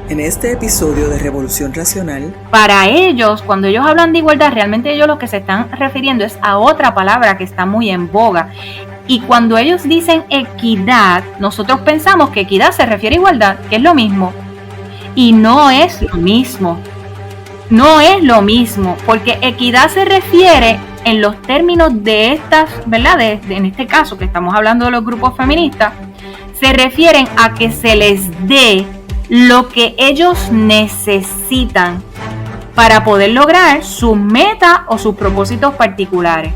En este episodio de Revolución Racional, para ellos, cuando ellos hablan de igualdad, realmente ellos lo que se están refiriendo es a otra palabra que está muy en boga. Y cuando ellos dicen equidad, nosotros pensamos que equidad se refiere a igualdad, que es lo mismo. Y no es lo mismo. No es lo mismo, porque equidad se refiere en los términos de estas, ¿verdad? En este caso que estamos hablando de los grupos feministas, se refieren a que se les dé lo que ellos necesitan para poder lograr sus metas o sus propósitos particulares.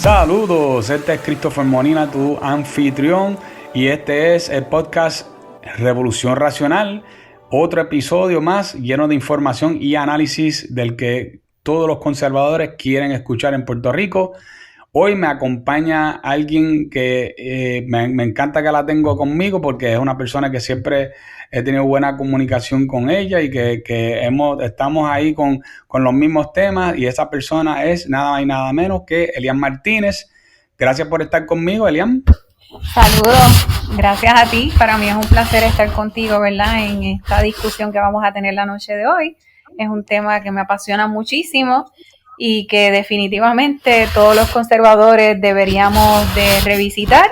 Saludos, este es Christopher Molina, tu anfitrión, y este es el podcast Revolución Racional, otro episodio más lleno de información y análisis del que todos los conservadores quieren escuchar en Puerto Rico. Hoy me acompaña alguien que me encanta que la tengo conmigo porque es una persona que siempre he tenido buena comunicación con ella y que estamos ahí con los mismos temas, y esa persona es nada más y nada menos que Elian Martínez. Gracias por estar conmigo, Elian. Saludos, gracias a ti. Para mí es un placer estar contigo, ¿verdad? En esta discusión que vamos a tener la noche de hoy. Es un tema que me apasiona muchísimo y que definitivamente todos los conservadores deberíamos de revisitar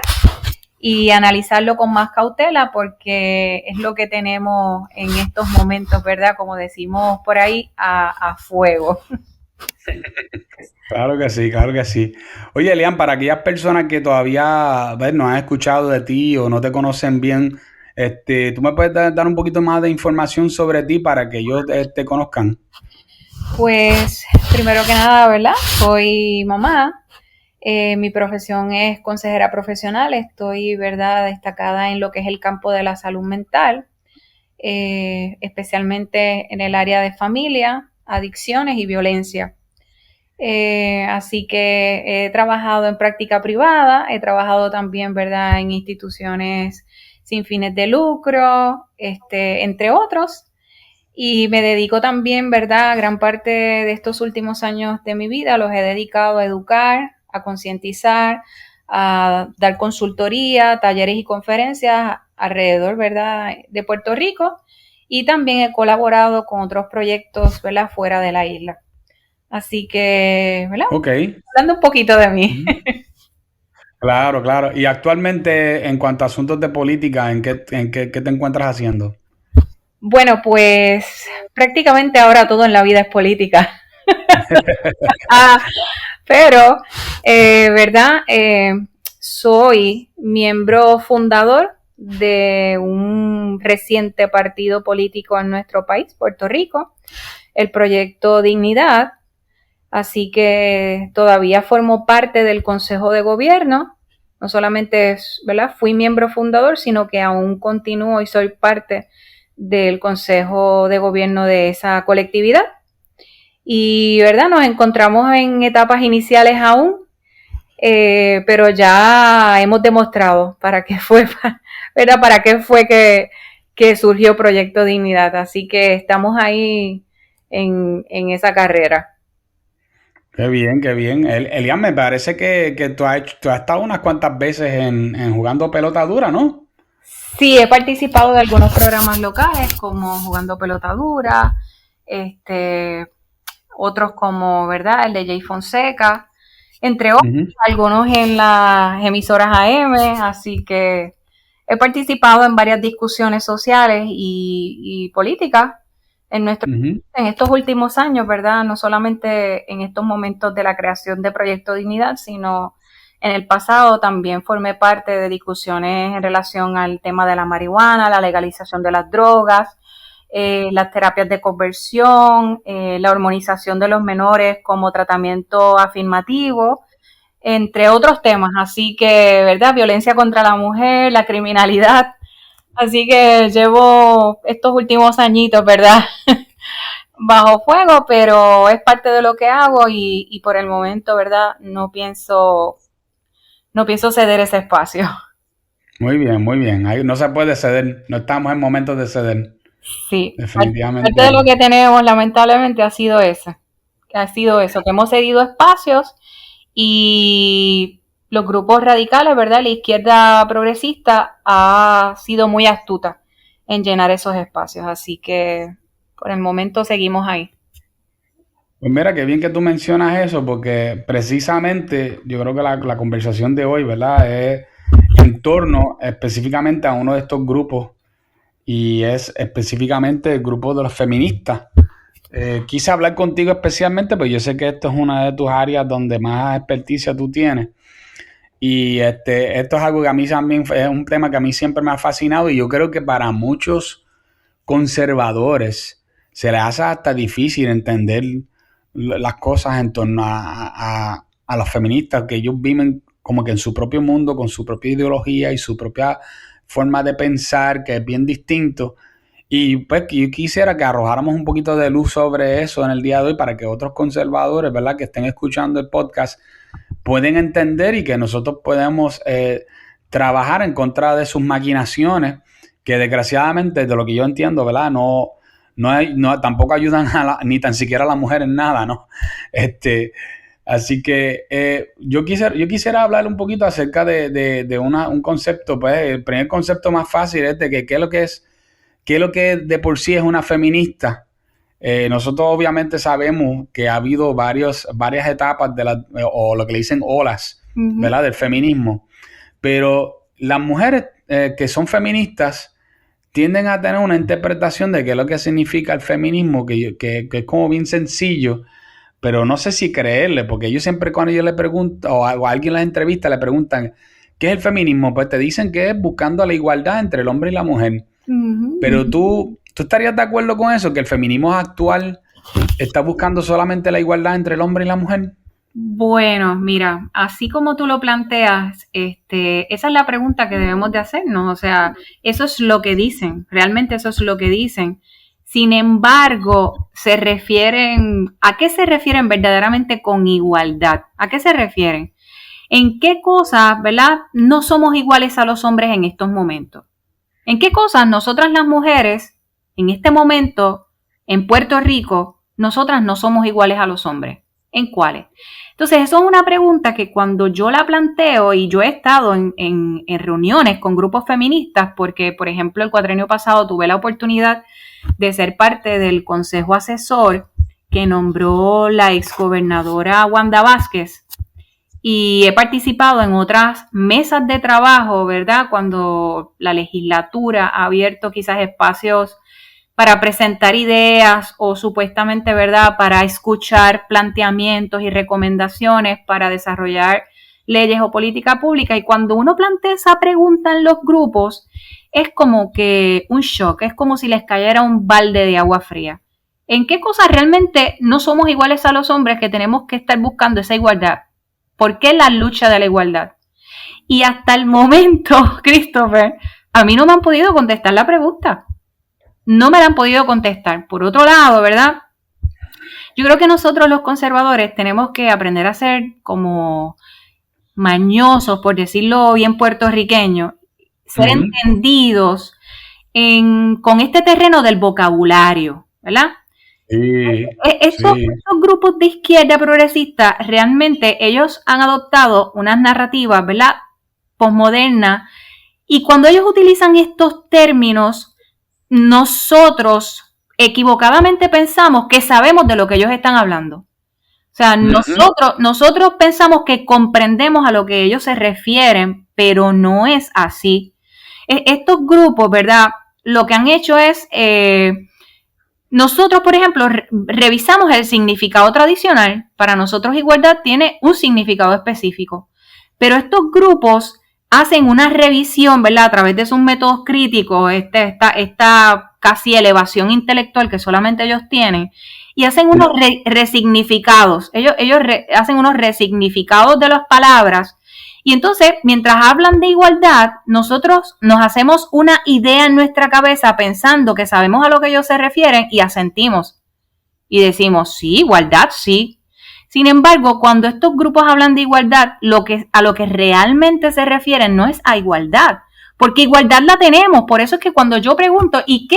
y analizarlo con más cautela, porque es lo que tenemos en estos momentos, ¿verdad? Como decimos por ahí, a fuego. Claro que sí, claro que sí. Oye, Elian, para aquellas personas que todavía no han escuchado de ti o no te conocen bien, ¿tú me puedes dar un poquito más de información sobre ti para que ellos te conozcan? Pues, primero que nada, ¿verdad? Soy mamá. Mi profesión es consejera profesional. Estoy, ¿verdad?, destacada en lo que es el campo de la salud mental, especialmente en el área de familia, adicciones y violencia. Así que he trabajado en práctica privada, he trabajado también, ¿verdad?, en instituciones sin fines de lucro, entre otros. Y me dedico también, ¿verdad?, gran parte de estos últimos años de mi vida los he dedicado a educar, a concientizar, a dar consultoría, talleres y conferencias alrededor, ¿verdad?, de Puerto Rico, y también he colaborado con otros proyectos, ¿verdad?, fuera de la isla. Así que, ¿verdad? Okay. Hablando un poquito de mí. Claro, claro. Y actualmente, en cuanto a asuntos de política, ¿qué te encuentras haciendo? Bueno, pues prácticamente ahora todo en la vida es política. Pero, ¿verdad? Soy miembro fundador de un reciente partido político en nuestro país, Puerto Rico, el Proyecto Dignidad. Así que todavía formo parte del Consejo de Gobierno. No solamente, ¿verdad?, fui miembro fundador, sino que aún continúo y soy parte del Consejo de Gobierno de esa colectividad. Y, ¿verdad?, nos encontramos en etapas iniciales aún, pero ya hemos demostrado para qué fue, ¿verdad?, para qué fue que surgió Proyecto Dignidad. Así que estamos ahí en esa carrera. Qué bien, qué bien. Elian, me parece que tú has estado unas cuantas veces en jugando pelota dura, ¿no? Sí, he participado de algunos programas locales como Jugando Pelota Dura, otros como, ¿verdad?, el de Jay Fonseca, entre otros, algunos en las emisoras AM, así que he participado en varias discusiones sociales y políticas en estos últimos años, ¿verdad?, no solamente en estos momentos de la creación de Proyecto Dignidad, sino en el pasado también formé parte de discusiones en relación al tema de la marihuana, la legalización de las drogas, las terapias de conversión, la hormonización de los menores como tratamiento afirmativo, entre otros temas. Así que, ¿verdad?, violencia contra la mujer, la criminalidad. Así que llevo estos últimos añitos, ¿verdad? Bajo fuego, pero es parte de lo que hago y por el momento, ¿verdad? No pienso ceder ese espacio. Muy bien, muy bien. Ahí no se puede ceder, no estamos en momentos de ceder. Sí, Definitivamente. parte de lo que tenemos, lamentablemente, ha sido eso, que hemos cedido espacios y los grupos radicales, ¿verdad? La izquierda progresista ha sido muy astuta en llenar esos espacios, así que por el momento seguimos ahí. Pues mira, qué bien que tú mencionas eso, porque precisamente yo creo que la conversación de hoy, ¿verdad? Es en torno específicamente a uno de estos grupos y es específicamente el grupo de los feministas. Quise hablar contigo especialmente, pues yo sé que esto es una de tus áreas donde más experticia tú tienes. Y esto es algo que a mí también es un tema que a mí siempre me ha fascinado y yo creo que para muchos conservadores se les hace hasta difícil entender las cosas en torno a los feministas, que ellos viven como que en su propio mundo, con su propia ideología y su propia forma de pensar, que es bien distinto. Y pues yo quisiera que arrojáramos un poquito de luz sobre eso en el día de hoy para que otros conservadores, ¿verdad?, que estén escuchando el podcast pueden entender y que nosotros podemos trabajar en contra de sus maquinaciones, que desgraciadamente, de lo que yo entiendo, ¿verdad?, tampoco ayudan ni tan siquiera a la mujer en nada, ¿no? Así que yo quisiera hablar un poquito acerca de un concepto, pues el primer concepto más fácil es de que qué es lo que de por sí es una feminista. Nosotros obviamente sabemos que ha habido varias etapas o lo que le dicen olas, ¿verdad?, del feminismo, pero las mujeres que son feministas tienden a tener una interpretación de qué es lo que significa el feminismo, que es como bien sencillo, pero no sé si creerle, porque yo siempre cuando yo le pregunto, o a alguien en las entrevistas le preguntan, ¿qué es el feminismo? Pues te dicen que es buscando la igualdad entre el hombre y la mujer. Pero ¿tú estarías de acuerdo con eso? ¿Que el feminismo actual está buscando solamente la igualdad entre el hombre y la mujer? Bueno, mira, así como tú lo planteas, esa es la pregunta que debemos de hacernos. O sea, eso es lo que dicen, realmente eso es lo que dicen. Sin embargo, ¿a qué se refieren verdaderamente con igualdad? ¿A qué se refieren? ¿En qué cosas, verdad, no somos iguales a los hombres en estos momentos? ¿En qué cosas nosotras las mujeres, en este momento, en Puerto Rico, nosotras no somos iguales a los hombres? ¿En cuáles? Entonces, eso es una pregunta que cuando yo la planteo, y yo he estado en reuniones con grupos feministas, porque, por ejemplo, el cuatrienio pasado tuve la oportunidad de ser parte del consejo asesor que nombró la exgobernadora Wanda Vázquez, y he participado en otras mesas de trabajo, ¿verdad?, cuando la legislatura ha abierto quizás espacios para presentar ideas o supuestamente, ¿verdad?, para escuchar planteamientos y recomendaciones para desarrollar leyes o política pública. Y cuando uno plantea esa pregunta en los grupos, es como que un shock, es como si les cayera un balde de agua fría. ¿En qué cosas realmente no somos iguales a los hombres que tenemos que estar buscando esa igualdad? ¿Por qué la lucha de la igualdad? Y hasta el momento, Christopher, a mí no me han podido contestar la pregunta. No me la han podido contestar. Por otro lado, ¿verdad? Yo creo que nosotros los conservadores tenemos que aprender a ser como mañosos, por decirlo bien puertorriqueño, ser entendidos con este terreno del vocabulario, ¿verdad? Sí, Estos grupos de izquierda progresista, realmente ellos han adoptado unas narrativas, ¿verdad?, posmodernas, y cuando ellos utilizan estos términos, nosotros equivocadamente pensamos que sabemos de lo que ellos están hablando. O sea, nosotros pensamos que comprendemos a lo que ellos se refieren, pero no es así. Estos grupos, ¿verdad?, lo que han hecho es... nosotros, por ejemplo, revisamos el significado tradicional. Para nosotros igualdad tiene un significado específico. Pero estos grupos hacen una revisión, ¿verdad?, a través de sus métodos críticos, esta casi elevación intelectual que solamente ellos tienen, y hacen unos resignificados. Ellos hacen unos resignificados de las palabras Y entonces, mientras hablan de igualdad, nosotros nos hacemos una idea en nuestra cabeza pensando que sabemos a lo que ellos se refieren y asentimos. Y decimos, sí, igualdad, sí. Sin embargo, cuando estos grupos hablan de igualdad, a lo que realmente se refieren no es a igualdad, porque igualdad la tenemos. Por eso es que cuando yo pregunto, ¿y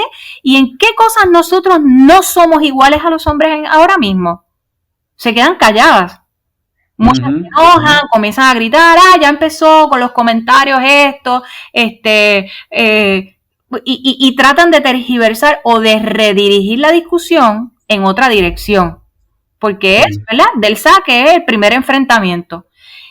en qué cosas nosotros no somos iguales a los hombres ahora mismo? Se quedan calladas. Muchas se enojan, comienzan a gritar, ya empezó con los comentarios esto, y tratan de tergiversar o de redirigir la discusión en otra dirección, porque es, ¿verdad? Del saque es el primer enfrentamiento.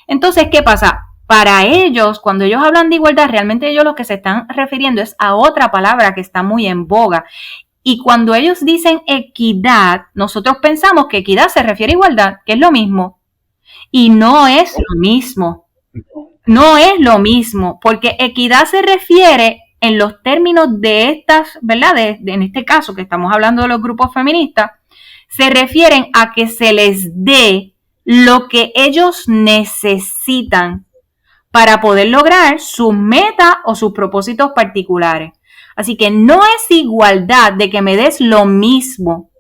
Entonces, ¿qué pasa? Para ellos, cuando ellos hablan de igualdad, realmente ellos lo que se están refiriendo es a otra palabra que está muy en boga. Y cuando ellos dicen equidad, nosotros pensamos que equidad se refiere a igualdad, que es lo mismo. Y no es lo mismo. No es lo mismo, porque equidad se refiere en los términos de estas, ¿verdad? En este caso que estamos hablando de los grupos feministas, se refieren a que se les dé lo que ellos necesitan para poder lograr sus metas o sus propósitos particulares. Así que no es igualdad de que me des lo mismo.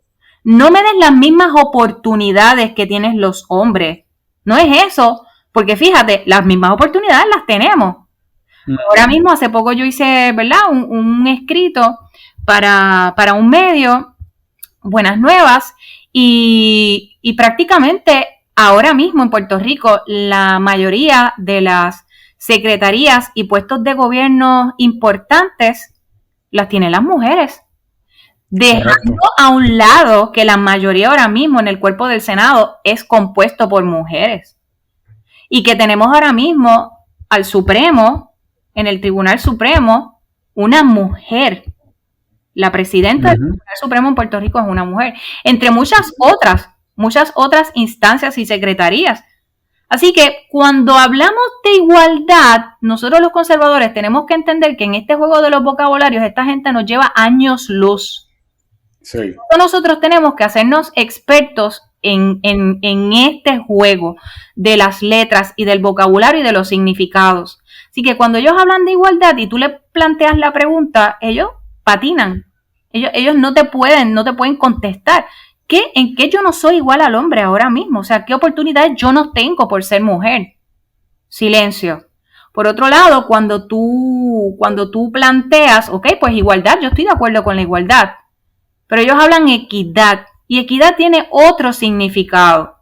No me des las mismas oportunidades que tienen los hombres. No es eso, porque fíjate, las mismas oportunidades las tenemos. Ahora mismo, hace poco yo hice, ¿verdad? Un escrito para un medio, Buenas Nuevas, y prácticamente ahora mismo en Puerto Rico la mayoría de las secretarías y puestos de gobierno importantes las tienen las mujeres. Dejando a un lado que la mayoría ahora mismo en el cuerpo del Senado es compuesto por mujeres. Y que tenemos ahora mismo al Supremo, en el Tribunal Supremo, una mujer. La presidenta del Tribunal Supremo en Puerto Rico es una mujer. Entre muchas otras instancias y secretarías. Así que cuando hablamos de igualdad, nosotros los conservadores tenemos que entender que en este juego de los vocabularios esta gente nos lleva años luz. Sí. Nosotros tenemos que hacernos expertos en este juego de las letras y del vocabulario y de los significados. Así que cuando ellos hablan de igualdad y tú le planteas la pregunta, ellos patinan. Ellos no te pueden contestar. ¿En qué yo no soy igual al hombre ahora mismo? O sea, ¿qué oportunidades yo no tengo por ser mujer? Silencio. Por otro lado, cuando tú planteas, ok, pues igualdad, yo estoy de acuerdo con la igualdad. Pero ellos hablan equidad, y equidad tiene otro significado.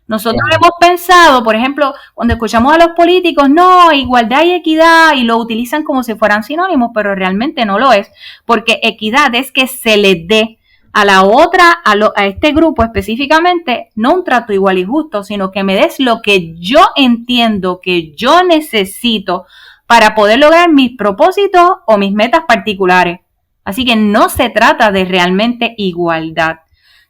Nosotros hemos pensado, por ejemplo, cuando escuchamos a los políticos, no, igualdad y equidad, y lo utilizan como si fueran sinónimos, pero realmente no lo es, porque equidad es que se le dé a la otra, a este grupo específicamente, no un trato igual y justo, sino que me des lo que yo entiendo que yo necesito para poder lograr mis propósitos o mis metas particulares. Así que no se trata de realmente igualdad.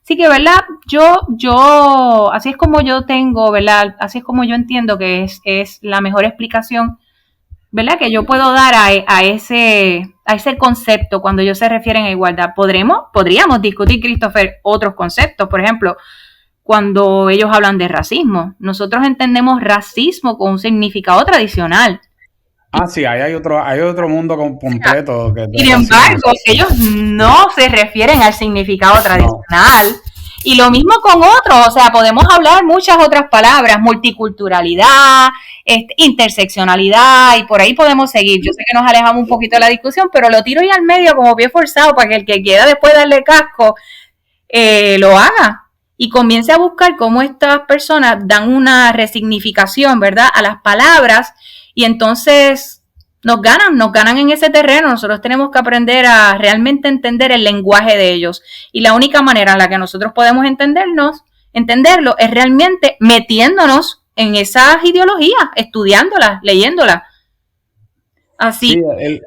Así que, ¿verdad? Yo, así es como yo tengo, ¿verdad? Así es como yo entiendo que es la mejor explicación, ¿verdad? Que yo puedo dar a ese concepto cuando ellos se refieren a igualdad. Podríamos discutir, Christopher, otros conceptos. Por ejemplo, cuando ellos hablan de racismo. Nosotros entendemos racismo con un significado tradicional. Sí, hay otro mundo completo. Sin embargo, ellos no se refieren al significado tradicional. No. Y lo mismo con otros, o sea, podemos hablar muchas otras palabras, multiculturalidad, interseccionalidad, y por ahí podemos seguir. Yo sé que nos alejamos un poquito de la discusión, pero lo tiro ahí al medio como pie forzado para que el que quiera después darle casco, lo haga. Y comience a buscar cómo estas personas dan una resignificación, ¿verdad?, a las palabras. Y entonces nos ganan en ese terreno. Nosotros tenemos que aprender a realmente entender el lenguaje de ellos. Y la única manera en la que nosotros podemos entenderlo es realmente metiéndonos en esas ideologías, estudiándolas, leyéndolas. Así. Sí,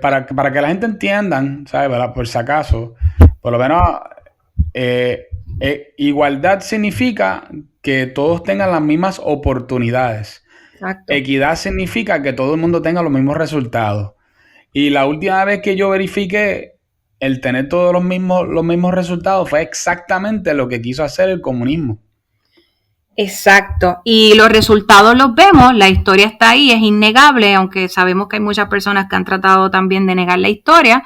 para que la gente entienda, ¿sabes? ¿Verdad? Por si acaso, por lo menos igualdad significa que todos tengan las mismas oportunidades. Exacto. Equidad significa que todo el mundo tenga los mismos resultados. Y la última vez que yo verifiqué el tener todos los mismos resultados fue exactamente lo que quiso hacer el comunismo. Exacto. Y los resultados los vemos, la historia está ahí, es innegable, aunque sabemos que hay muchas personas que han tratado también de negar la historia,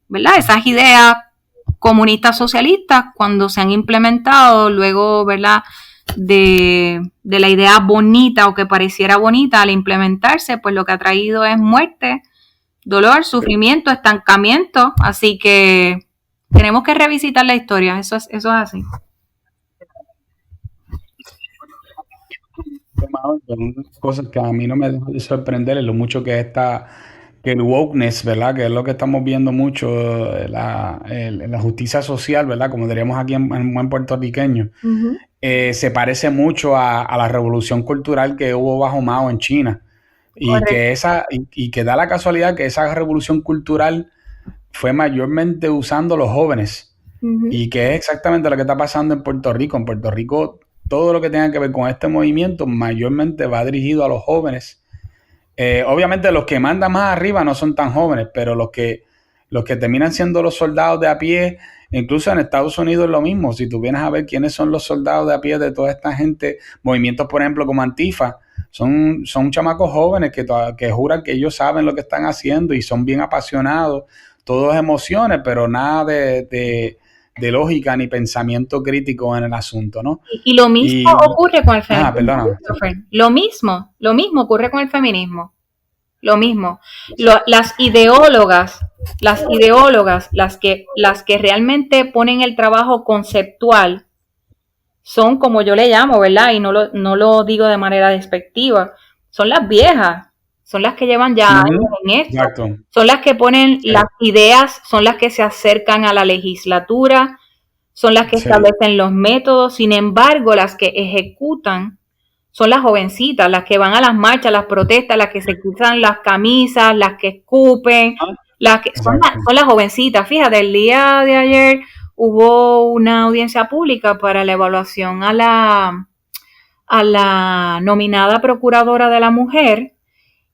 ¿verdad? Esas ideas comunistas socialistas, cuando se han implementado luego, ¿verdad? De la idea bonita o que pareciera bonita al implementarse, pues lo que ha traído es muerte, dolor, sufrimiento, estancamiento. Así que tenemos que revisitar la historia, eso es así. Una de las cosas que a mí no me deja de sorprender es lo mucho que el wokeness, ¿verdad? Que es lo que estamos viendo mucho, la justicia social, ¿verdad? Como diríamos aquí en buen puertorriqueño. Uh-huh. Se parece mucho a la revolución cultural que hubo bajo Mao en China. Y que da la casualidad que esa revolución cultural fue mayormente usando los jóvenes. Uh-huh. Y que es exactamente lo que está pasando en Puerto Rico. En Puerto Rico, todo lo que tenga que ver con este movimiento mayormente va dirigido a los jóvenes. Obviamente los que mandan más arriba no son tan jóvenes, pero los que terminan siendo los soldados de a pie, incluso en Estados Unidos es lo mismo. Si tú vienes a ver quiénes son los soldados de a pie de toda esta gente, movimientos por ejemplo como Antifa, son chamacos jóvenes que juran que ellos saben lo que están haciendo y son bien apasionados, todos emociones, pero nada de lógica ni pensamiento crítico en el asunto, ¿no? Y lo mismo ocurre con el feminismo. Perdóname. Lo mismo ocurre con el feminismo. Lo mismo. Las ideólogas, las que realmente ponen el trabajo conceptual, son como yo le llamo, ¿verdad? Y no lo digo de manera despectiva, son las viejas. Son las que llevan ya años en esto. Exacto. Son las que ponen las ideas, son las que se acercan a la legislatura, son las que establecen los métodos. Sin embargo, las que ejecutan son las jovencitas, las que van a las marchas, las protestas, las que se quitan las camisas, las que escupen, son las jovencitas. Fíjate, el día de ayer hubo una audiencia pública para la evaluación a la nominada procuradora de la mujer.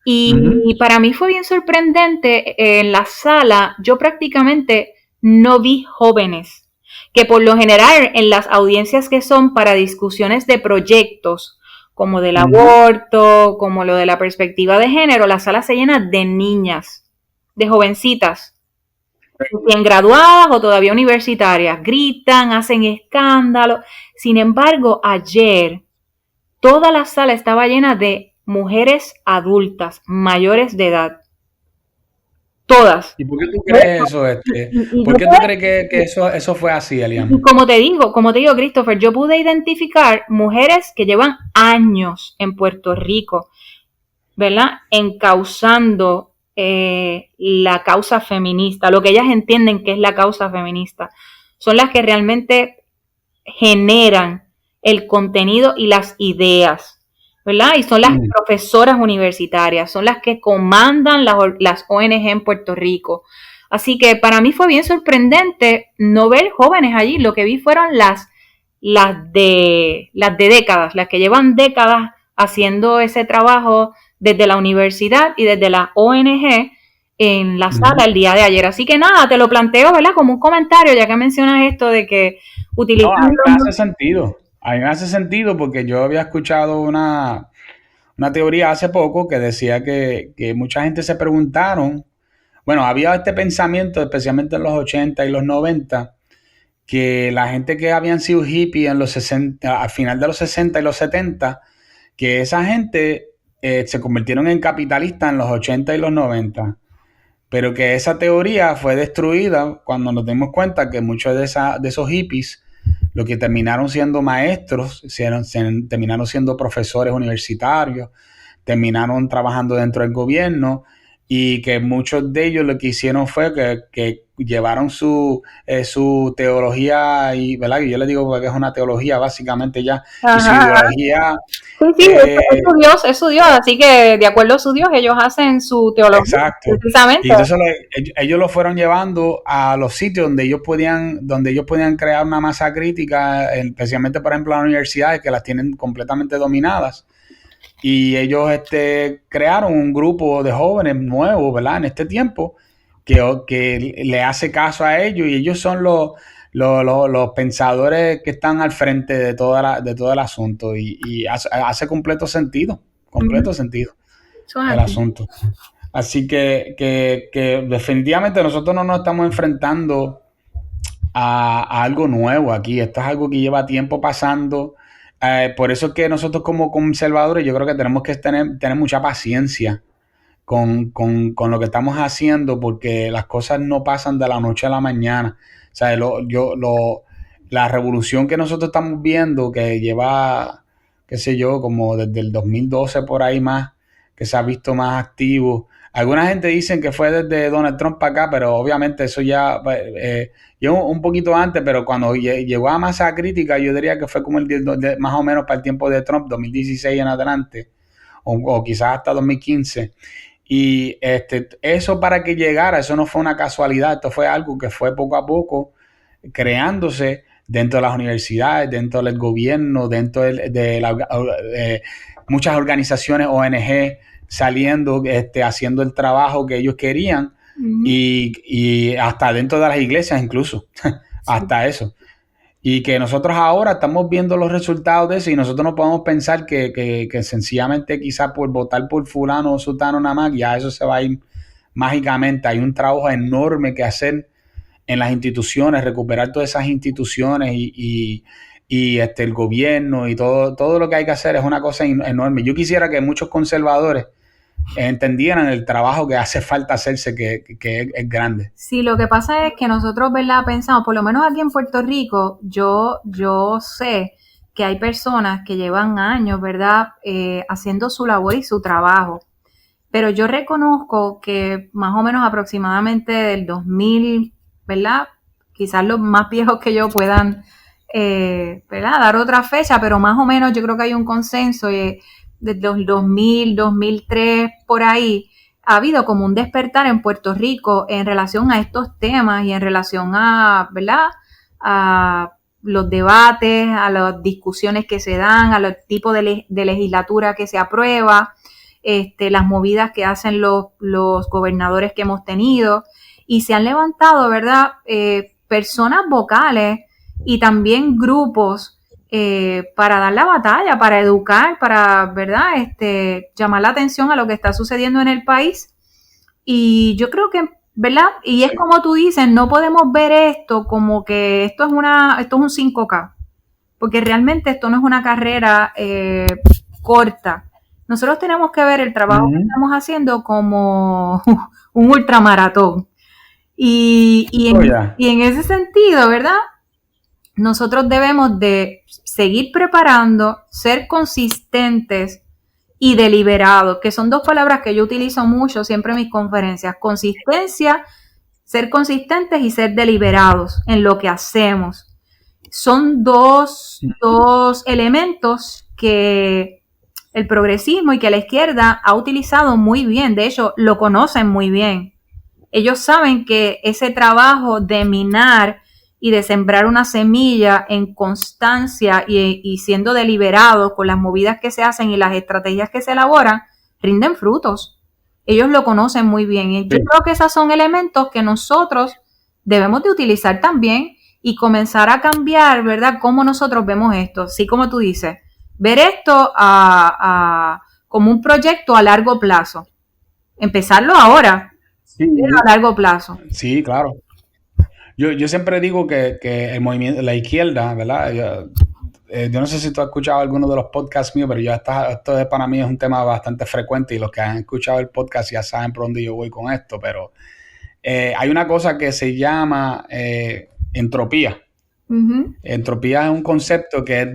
Y para mí fue bien sorprendente, en la sala yo prácticamente no vi jóvenes, que por lo general en las audiencias que son para discusiones de proyectos, como del aborto, como lo de la perspectiva de género, la sala se llena de niñas, de jovencitas, recién graduadas o todavía universitarias, gritan, hacen escándalo. Sin embargo, ayer toda la sala estaba llena de mujeres adultas, mayores de edad. Todas. ¿Y por qué tú crees eso? ¿Por qué tú crees que eso fue así, Elian? Como te digo, Christopher, yo pude identificar mujeres que llevan años en Puerto Rico, ¿verdad? Encauzando la causa feminista, lo que ellas entienden que es la causa feminista. Son las que realmente generan el contenido y las ideas, ¿verdad? Y son las profesoras universitarias, son las que comandan las ONG en Puerto Rico. Así que para mí fue bien sorprendente no ver jóvenes allí. Lo que vi fueron las de décadas, las que llevan décadas haciendo ese trabajo desde la universidad y desde la ONG en la sala el día de ayer. Así que nada, te lo planteo, ¿verdad? Como un comentario, ya que mencionas esto de que utilizan... No, a mí me hace sentido. A mí me hace sentido porque yo había escuchado una teoría hace poco que decía que mucha gente se preguntaron, bueno, había este pensamiento, especialmente en los 80 y los 90, que la gente que habían sido hippies en los 60, al final de los 60 y los 70, que esa gente se convirtieron en capitalistas en los 80 y los 90, pero que esa teoría fue destruida cuando nos dimos cuenta que muchos de esos hippies, lo que terminaron siendo maestros, terminaron siendo profesores universitarios, terminaron trabajando dentro del gobierno y que muchos de ellos lo que hicieron fue que llevaron su teología, y ¿verdad? Yo les digo que es una teología básicamente ya, y su ideología... Sí, es su Dios, así que de acuerdo a su Dios ellos hacen su teología. Exacto. Precisamente. Y entonces ellos lo fueron llevando a los sitios donde ellos podían crear una masa crítica, especialmente por ejemplo las universidades que las tienen completamente dominadas. Y ellos crearon un grupo de jóvenes nuevos, ¿verdad? En este tiempo, que le hace caso a ellos, y ellos son los pensadores que están al frente de de todo el asunto y hace completo sentido Eso es el así. asunto. Así que definitivamente nosotros no nos estamos enfrentando a algo nuevo aquí. Esto es algo que lleva tiempo pasando. Por eso es que nosotros como conservadores yo creo que tenemos que tener mucha paciencia con lo que estamos haciendo porque las cosas no pasan de la noche a la mañana. O sea, la revolución que nosotros estamos viendo que lleva, qué sé yo, como desde el 2012 por ahí más, que se ha visto más activo. Alguna gente dicen que fue desde Donald Trump para acá, pero obviamente eso ya llegó un poquito antes, pero cuando llegó a masa crítica, yo diría que fue como más o menos para el tiempo de Trump, 2016 en adelante, o quizás hasta 2015. Y eso para que llegara, eso no fue una casualidad, esto fue algo que fue poco a poco creándose dentro de las universidades, dentro del gobierno, dentro de muchas organizaciones ONG saliendo, haciendo el trabajo que ellos querían y hasta dentro de las iglesias incluso, hasta eso. Y que nosotros ahora estamos viendo los resultados de eso y nosotros no podemos pensar que sencillamente quizás por votar por fulano o sultano nada más, ya eso se va a ir mágicamente. Hay un trabajo enorme que hacer en las instituciones, recuperar todas esas instituciones y el gobierno y todo lo que hay que hacer es una cosa enorme. Yo quisiera que muchos conservadores entendieran el trabajo que hace falta hacerse, que es grande. Sí, lo que pasa es que nosotros, ¿verdad? Pensamos, por lo menos aquí en Puerto Rico, yo sé que hay personas que llevan años, ¿verdad? Haciendo su labor y su trabajo. Pero yo reconozco que más o menos aproximadamente del 2000, ¿verdad? Quizás los más viejos que yo puedan, ¿verdad? Dar otra fecha, pero más o menos yo creo que hay un consenso desde los 2000, 2003, por ahí, ha habido como un despertar en Puerto Rico en relación a estos temas y en relación a, ¿verdad? A los debates, a las discusiones que se dan, a los tipos de legislatura que se aprueba, las movidas que hacen los gobernadores que hemos tenido, y se han levantado, ¿verdad? Personas vocales y también grupos para dar la batalla, para educar, para, ¿verdad? Llamar la atención a lo que está sucediendo en el país. Y yo creo que, ¿verdad? Y es como tú dices, no podemos ver esto como que esto es un 5K, porque realmente esto no es una carrera corta. Nosotros tenemos que ver el trabajo que estamos haciendo como un ultramaratón. Y en ese sentido, ¿verdad? Nosotros debemos de seguir preparando, ser consistentes y deliberados, que son dos palabras que yo utilizo mucho siempre en mis conferencias. Consistencia, ser consistentes y ser deliberados en lo que hacemos. Son dos elementos que el progresismo y que la izquierda ha utilizado muy bien. De hecho, lo conocen muy bien. Ellos saben que ese trabajo de minar y de sembrar una semilla en constancia y siendo deliberados con las movidas que se hacen y las estrategias que se elaboran, rinden frutos. Ellos lo conocen muy bien. Y yo creo que esos son elementos que nosotros debemos de utilizar también y comenzar a cambiar, ¿verdad? Cómo nosotros vemos esto. Sí, como tú dices, ver esto como un proyecto a largo plazo. Empezarlo ahora, pero a largo plazo. Sí, claro. Yo siempre digo que el movimiento, la izquierda, ¿verdad? Yo no sé si tú has escuchado alguno de los podcasts míos, pero esto para mí es un tema bastante frecuente y los que han escuchado el podcast ya saben por dónde yo voy con esto, pero hay una cosa que se llama entropía. Entropía es un concepto que es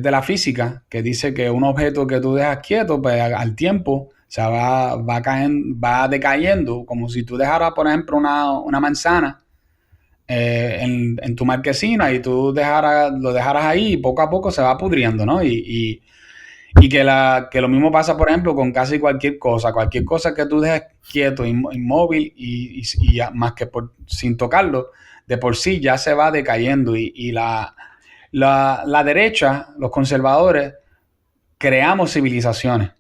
de la física, que dice que un objeto que tú dejas quieto, pues al tiempo va decayendo, como si tú dejaras, por ejemplo, una manzana en tu marquesina y tú lo dejaras ahí y poco a poco se va pudriendo, ¿no? Y que lo mismo pasa, por ejemplo, con casi cualquier cosa que tú dejes quieto, inmóvil y más que sin tocarlo, de por sí ya se va decayendo y la derecha, los conservadores, creamos civilizaciones,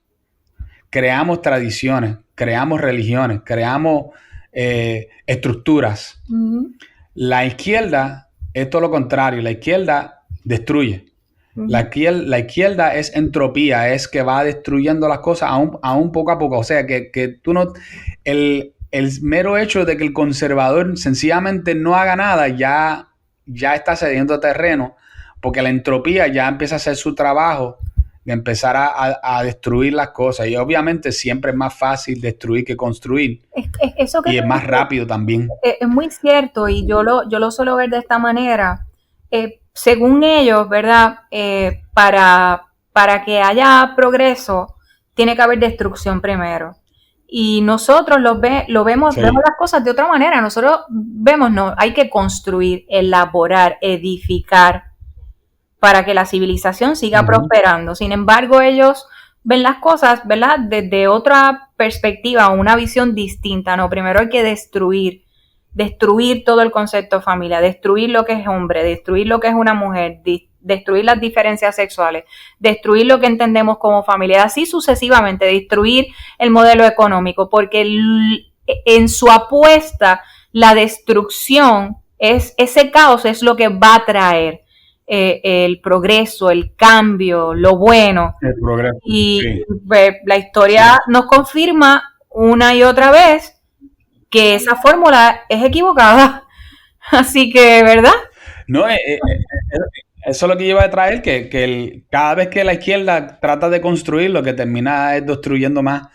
creamos tradiciones, creamos religiones, creamos estructuras. La izquierda es todo lo contrario. La izquierda destruye. La izquierda es entropía, es que va destruyendo las cosas aún poco a poco. O sea, que tú no... El mero hecho de que el conservador sencillamente no haga nada ya está cediendo terreno, porque la entropía ya empieza a hacer su trabajo de empezar a destruir las cosas. Y obviamente siempre es más fácil destruir que construir. Eso que y es más rápido también. Es muy cierto, y yo lo suelo ver de esta manera. Según ellos, ¿verdad? Para que haya progreso, tiene que haber destrucción primero. Y nosotros vemos las cosas de otra manera. Nosotros vemos, no, hay que construir, elaborar, edificar para que la civilización siga prosperando. Sin embargo, ellos ven las cosas, ¿verdad? Desde otra perspectiva, una visión distinta, ¿no? Primero hay que destruir todo el concepto de familia, destruir lo que es hombre, destruir lo que es una mujer, destruir las diferencias sexuales, destruir lo que entendemos como familia, así sucesivamente, destruir el modelo económico, porque en su apuesta, la destrucción, ese caos es lo que va a traer el progreso, el cambio, lo bueno. El progreso. Y la historia nos confirma una y otra vez que esa fórmula es equivocada. Así que, ¿verdad? No, eso es lo que iba a traer, que cada vez que la izquierda trata de construir, lo que termina es destruyendo más.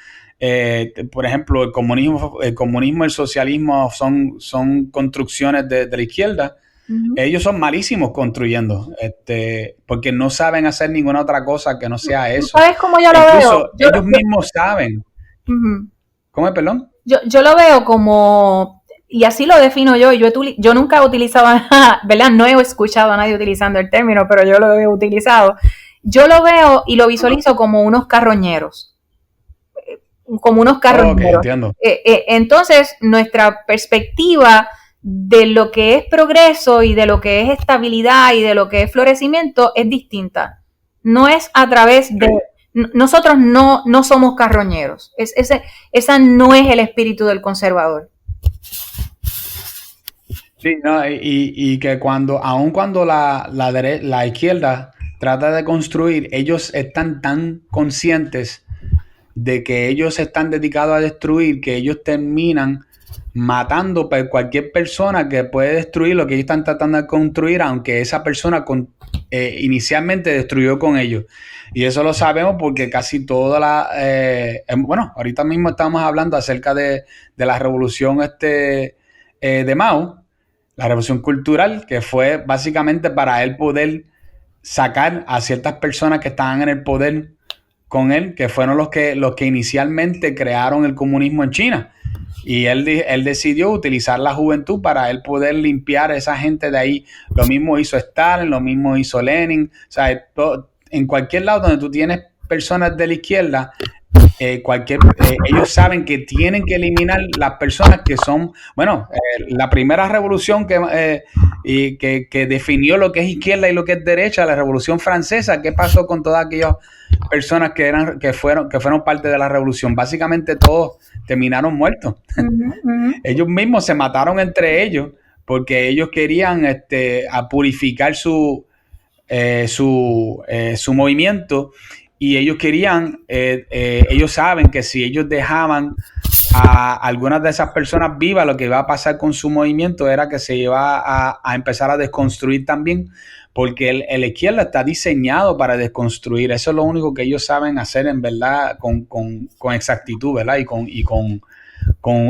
Por ejemplo, el comunismo y el socialismo son construcciones de la izquierda. Ellos son malísimos construyendo, porque no saben hacer ninguna otra cosa que no sea eso. ¿Sabes cómo yo lo veo? Ellos mismos saben. ¿Cómo es, perdón? Yo lo veo como, y así lo defino yo nunca he utilizado, ¿verdad? No he escuchado a nadie utilizando el término, pero yo lo he utilizado. Yo lo veo y lo visualizo como unos carroñeros. Okay, entiendo. Entonces, nuestra perspectiva de lo que es progreso y de lo que es estabilidad y de lo que es florecimiento es distinta. No es a través de... Nosotros no somos carroñeros. Esa no es el espíritu del conservador. Sí, no, y que aun cuando la izquierda trata de construir, ellos están tan conscientes de que ellos están dedicados a destruir, que ellos terminan matando a cualquier persona que puede destruir lo que ellos están tratando de construir, aunque esa persona inicialmente destruyó con ellos. Y eso lo sabemos porque casi toda bueno, ahorita mismo estamos hablando acerca de la revolución de Mao, la revolución cultural, que fue básicamente para él poder sacar a ciertas personas que estaban en el poder con él, que fueron los que inicialmente crearon el comunismo en China. Y él decidió utilizar la juventud para él poder limpiar a esa gente de ahí. Lo mismo hizo Stalin, lo mismo hizo Lenin. O sea, en cualquier lado donde tú tienes personas de la izquierda, ellos saben que tienen que eliminar las personas que son, bueno, la primera revolución que definió lo que es izquierda y lo que es derecha, la Revolución Francesa. ¿Qué pasó con todas aquellas personas que fueron parte de la revolución? Básicamente todos terminaron muertos. Ellos mismos se mataron entre ellos porque ellos querían a purificar su movimiento. Y ellos querían, ellos saben que si ellos dejaban a algunas de esas personas vivas, lo que iba a pasar con su movimiento era que se iba a empezar a desconstruir también, porque la izquierda está diseñado para desconstruir. Eso es lo único que ellos saben hacer en verdad con exactitud, ¿verdad? Y con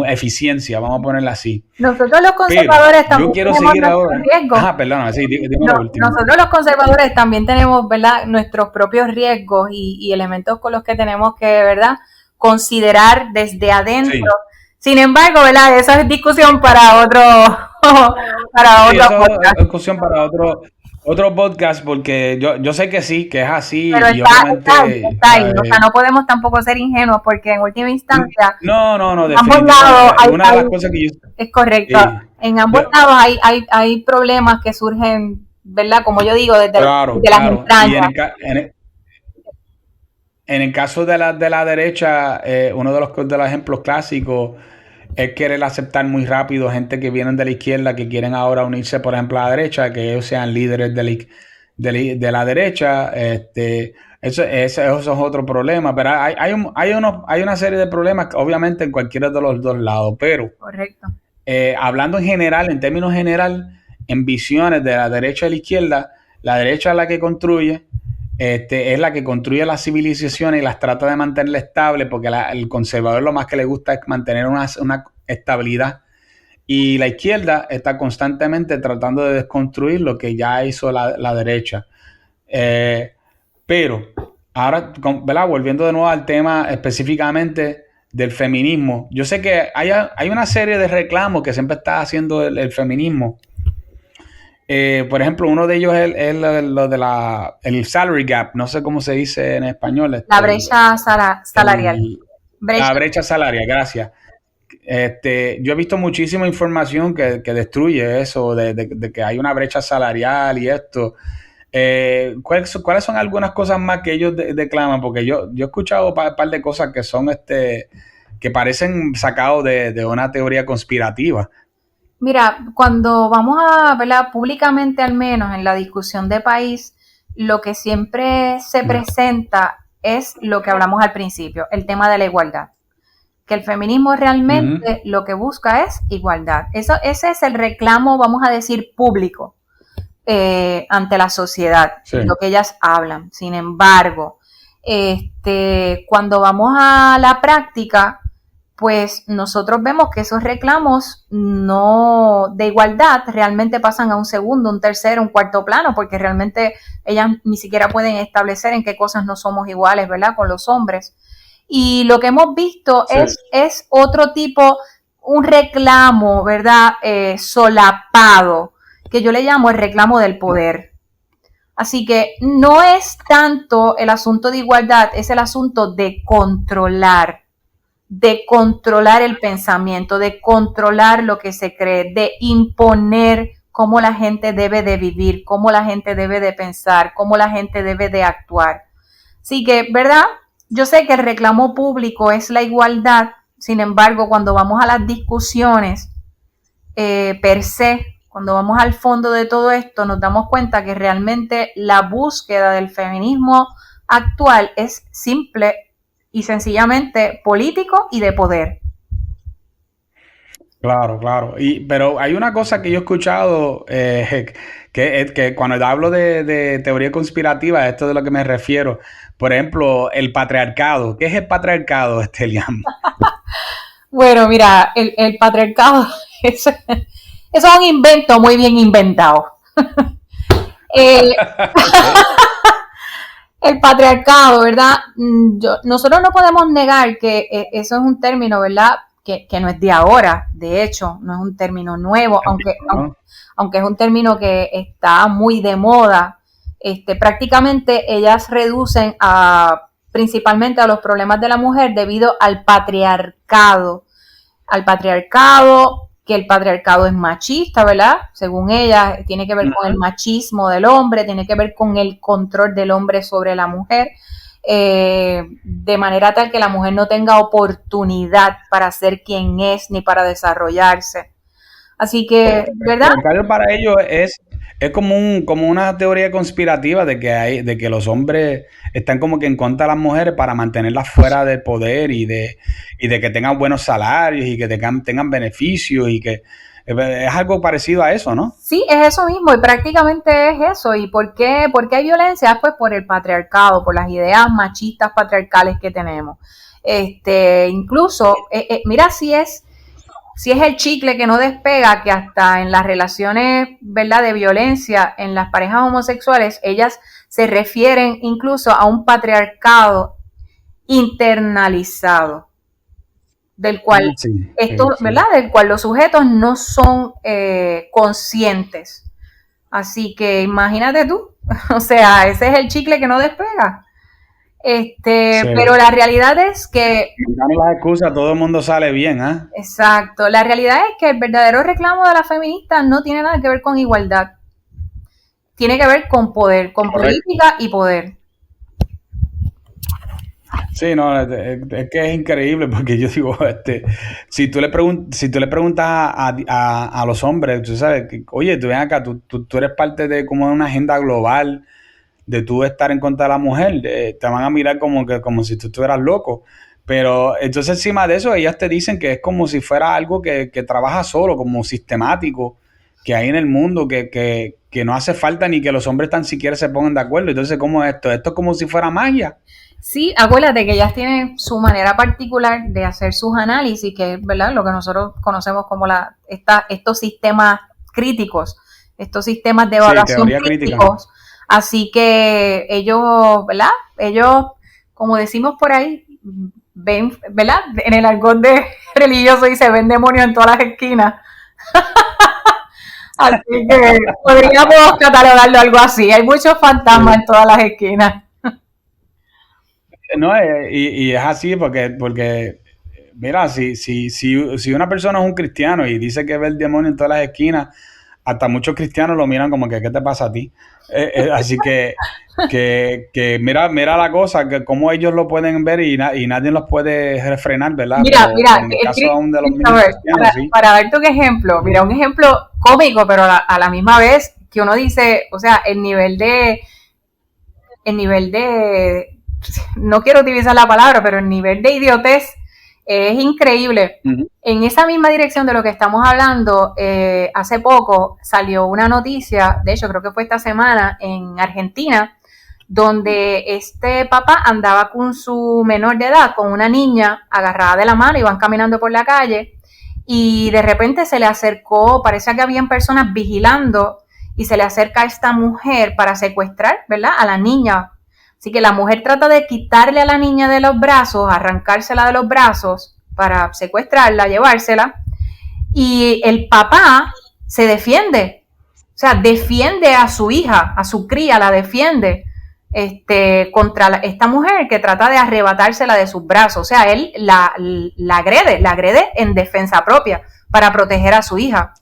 eficiencia, vamos a ponerla así. Nosotros los conservadores también yo quiero seguir ahora. Perdona, sí, dime lo último. Nosotros los conservadores también tenemos, ¿verdad?, nuestros propios riesgos y elementos con los que tenemos que, ¿verdad?, considerar desde adentro. Sí. Sin embargo, ¿verdad?, esa es discusión para otro podcast. Discusión para otro podcast, porque yo sé que sí, que es así. Pero está ahí. O sea, no podemos tampoco ser ingenuos, porque en última instancia... No, definitivamente. Una de las cosas que yo... Es correcto. Sí. En ambos lados hay problemas que surgen, ¿verdad? Como yo digo, desde las entrañas. En el caso de la derecha, uno de los ejemplos clásicos es querer aceptar muy rápido gente que vienen de la izquierda, que quieren ahora unirse, por ejemplo, a la derecha, que ellos sean líderes de la derecha. Eso es otro problema, pero hay una serie de problemas, obviamente, en cualquiera de los dos lados, pero Correcto. hablando en general, en términos general, en visiones de la derecha y la izquierda, la derecha es la que construye, es la que construye las civilizaciones y las trata de mantener estables, porque el conservador lo más que le gusta es mantener una estabilidad. Y la izquierda está constantemente tratando de desconstruir lo que ya hizo la derecha. Pero ahora, ¿verdad? Volviendo de nuevo al tema específicamente del feminismo, yo sé que hay una serie de reclamos que siempre está haciendo el feminismo. Por ejemplo, uno de ellos es lo de el salary gap, no sé cómo se dice en español. La brecha salarial. La brecha salarial, gracias. Yo he visto muchísima información que destruye eso, de que hay una brecha salarial y esto. ¿Cuáles son algunas cosas más que ellos declaman? Porque yo he escuchado un par de cosas que son que parecen sacados de una teoría conspirativa. Mira, cuando vamos a verla públicamente, al menos en la discusión de país, lo que siempre se presenta es lo que hablamos al principio, el tema de la igualdad. Que el feminismo realmente lo que busca es igualdad. Ese es el reclamo, vamos a decir, público ante la sociedad, Sí. lo que ellas hablan. Sin embargo, cuando vamos a la práctica, pues nosotros vemos que esos reclamos no de igualdad realmente pasan a un segundo, un tercero, un cuarto plano, porque realmente ellas ni siquiera pueden establecer en qué cosas no somos iguales, ¿verdad?, con los hombres. Y lo que hemos visto Sí. es otro tipo, un reclamo, ¿verdad?, solapado, que yo le llamo el reclamo del poder. Así que no es tanto el asunto de igualdad, es el asunto de controlar el pensamiento, de controlar lo que se cree, de imponer cómo la gente debe de vivir, cómo la gente debe de pensar, cómo la gente debe de actuar. Así que, ¿verdad? Yo sé que el reclamo público es la igualdad, sin embargo, cuando vamos a las discusiones per se, cuando vamos al fondo de todo esto, nos damos cuenta que realmente la búsqueda del feminismo actual es simple y sencillamente político y de poder. Claro, claro. Pero hay una cosa que yo he escuchado, que cuando hablo de teoría conspirativa, esto es de lo que me refiero. Por ejemplo, el patriarcado. ¿Qué es el patriarcado, Estelian? Bueno, mira, el patriarcado, eso es un invento muy bien inventado. El patriarcado, ¿verdad? Nosotros no podemos negar que eso es un término, ¿verdad?, que no es de ahora. De hecho, no es un término nuevo, aunque es un término que está muy de moda. Prácticamente ellas reducen principalmente a los problemas de la mujer debido al patriarcado. Que el patriarcado es machista, ¿verdad? Según ella, tiene que ver con el machismo del hombre, tiene que ver con el control del hombre sobre la mujer, de manera tal que la mujer no tenga oportunidad para ser quien es ni para desarrollarse. Así que, ¿verdad? Para ellos es como una teoría conspirativa de que los hombres están como que en contra de las mujeres para mantenerlas fuera del poder y de que tengan buenos salarios y que tengan beneficios y que es algo parecido a eso, ¿no? Sí, es eso mismo y prácticamente es eso. ¿Y por qué hay violencia? Pues por el patriarcado, por las ideas machistas patriarcales que tenemos. Incluso, mira, si es el chicle que no despega, que hasta en las relaciones, ¿verdad?, de violencia en las parejas homosexuales, ellas se refieren incluso a un patriarcado internalizado, del cual ¿verdad?, del cual los sujetos no son conscientes. Así que imagínate tú, o sea, ese es el chicle que no despega. Pero la realidad es que no las excusas, todo el mundo sale bien, ¿ah? Exacto, la realidad es que el verdadero reclamo de las feministas no tiene nada que ver con igualdad, tiene que ver con poder, con política y poder. Sí, no, es que es increíble porque yo digo, si tú le preguntas a los hombres, tú sabes, oye, tú ven acá, tú eres parte de como de una agenda global de tú estar en contra de la mujer, te van a mirar como si tú estuvieras loco. Pero entonces encima de eso, ellas te dicen que es como si fuera algo que trabaja solo, como sistemático, que hay en el mundo, que no hace falta ni que los hombres tan siquiera se pongan de acuerdo. Entonces, ¿cómo es esto? Esto es como si fuera magia. Sí, acuérdate que ellas tienen su manera particular de hacer sus análisis, que es, ¿verdad?, lo que nosotros conocemos como estos sistemas críticos, estos sistemas de Sí, evaluación teoría crítica. críticos. Así que ellos, ¿verdad? Ellos, como decimos por ahí, ven, ¿verdad? En el argot de religioso dice, ven demonios en todas las esquinas. Así que podríamos catalogarlo algo así. Hay muchos fantasmas en todas las esquinas. No, y es así porque mira, si una persona es un cristiano y dice que ve el demonio en todas las esquinas, hasta muchos cristianos lo miran como que ¿qué te pasa a ti? Así que mira la cosa, que cómo ellos lo pueden ver y nadie los puede refrenar, ¿verdad? Mira, Pero en el caso aún de los a mismos ver, cristianos, sí. para darte un ejemplo, mira, un ejemplo cómico, pero a la misma vez que uno dice, o sea, no quiero utilizar la palabra, pero el nivel de idiotez es increíble. Uh-huh. En esa misma dirección de lo que estamos hablando, hace poco salió una noticia, de hecho creo que fue esta semana, en Argentina, donde este papá andaba con su menor de edad, con una niña agarrada de la mano, iban caminando por la calle y de repente se le acercó, parecía que habían personas vigilando y se le acerca a esta mujer para secuestrar, ¿verdad?, a la niña. Así que la mujer trata de quitarle a la niña de los brazos, arrancársela de los brazos para secuestrarla, llevársela, y el papá se defiende, o sea, defiende a su hija, a su cría, la defiende contra esta mujer que trata de arrebatársela de sus brazos. O sea, él la agrede en defensa propia para proteger a su hija.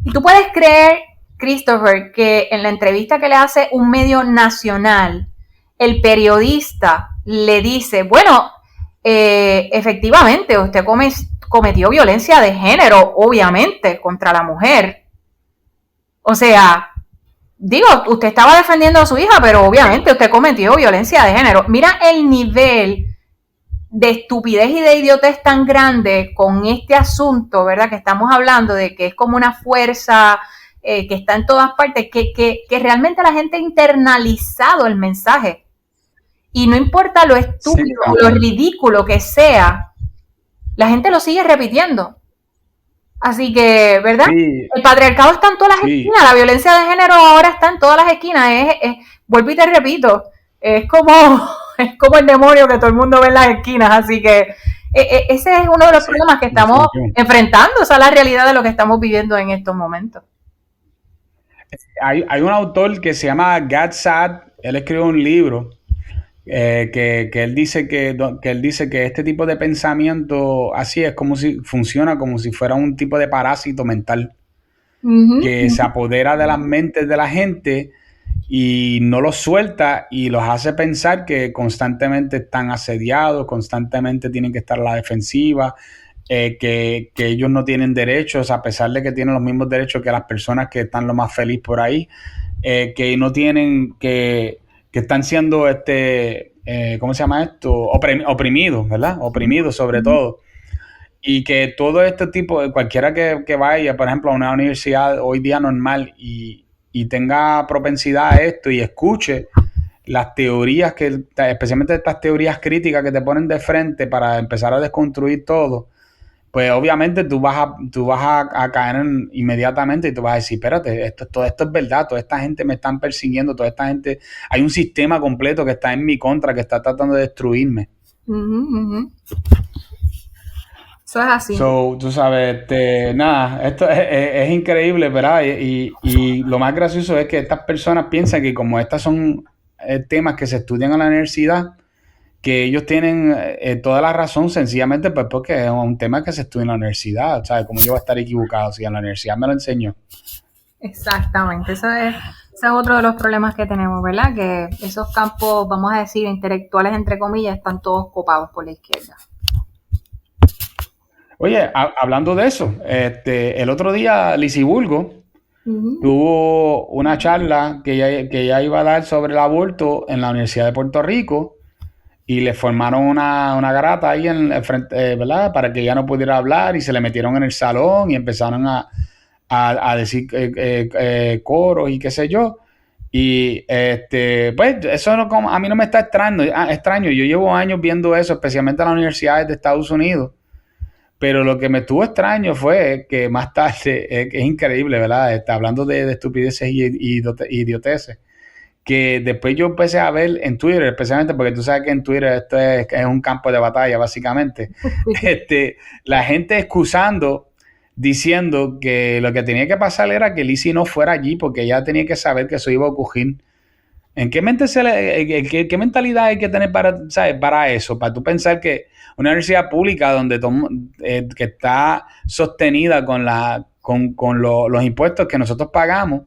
Y tú puedes creer, Christopher, que en la entrevista que le hace un medio nacional, el periodista le dice, bueno, efectivamente, usted cometió violencia de género, obviamente, contra la mujer. O sea, digo, usted estaba defendiendo a su hija, pero obviamente usted cometió violencia de género. Mira el nivel de estupidez y de idiotez tan grande con este asunto, ¿verdad? Que estamos hablando de que es como una fuerza que está en todas partes, que realmente la gente ha internalizado el mensaje. Y no importa lo estúpido o lo ridículo que sea, la gente lo sigue repitiendo. Así que, ¿verdad? Sí. El patriarcado está en todas las esquinas, la violencia de género ahora está en todas las esquinas. Vuelvo y te repito, es como el demonio que todo el mundo ve en las esquinas. Así que ese es uno de los problemas que estamos enfrentando, esa es la realidad de lo que estamos viviendo en estos momentos. Hay un autor que se llama Gad Saad, él escribió un libro que él dice que este tipo de pensamiento así es como si funciona como si fuera un tipo de parásito mental que se apodera de las mentes de la gente y no los suelta y los hace pensar que constantemente están asediados, constantemente tienen que estar a la defensiva, que ellos no tienen derechos a pesar de que tienen los mismos derechos que las personas que están lo más feliz por ahí, que no tienen que están siendo ¿cómo se llama esto? Oprimidos, ¿verdad? Oprimidos sobre todo. Y que todo este tipo, cualquiera que vaya, por ejemplo, a una universidad hoy día normal y tenga propensidad a esto y escuche las teorías, especialmente estas teorías críticas que te ponen de frente para empezar a desconstruir todo, pues obviamente tú vas a caer inmediatamente y tú vas a decir, espérate, todo esto es verdad, toda esta gente me están persiguiendo, toda esta gente, hay un sistema completo que está en mi contra, que está tratando de destruirme. Eso es así. Tú sabes, nada, esto es increíble, ¿verdad? Y lo más gracioso es que estas personas piensan que como estos son temas que se estudian en la universidad, que ellos tienen toda la razón, sencillamente pues porque es un tema que se estudia en la universidad, ¿sabes? ¿Cómo yo voy a estar equivocado si en la universidad me lo enseñó? Exactamente, eso es Ese es otro de los problemas que tenemos, ¿verdad? Que esos campos, vamos a decir, intelectuales, entre comillas, están todos copados por la izquierda. Oye, hablando de eso, el otro día Lizy Bulgo tuvo una charla que ella iba a dar sobre el aborto en la Universidad de Puerto Rico y le formaron una garata ahí en el frente, ¿verdad? Para que ella no pudiera hablar y se le metieron en el salón y empezaron a decir coros y qué sé yo. Y pues eso no, a mí no me está extraño. Yo llevo años viendo eso, especialmente en las universidades de Estados Unidos. Pero lo que me estuvo extraño fue que más tarde, es increíble, ¿verdad? Hablando de estupideces y idioteces, que después yo empecé a ver en Twitter, especialmente porque tú sabes que en Twitter esto es un campo de batalla, básicamente. La gente excusando, diciendo que lo que tenía que pasar era que Lizy no fuera allí porque ella tenía que saber que eso iba a ocurrir. ¿En qué mente qué mentalidad hay que tener para eso? Para tú pensar que una universidad pública donde que está sostenida con los impuestos que nosotros pagamos,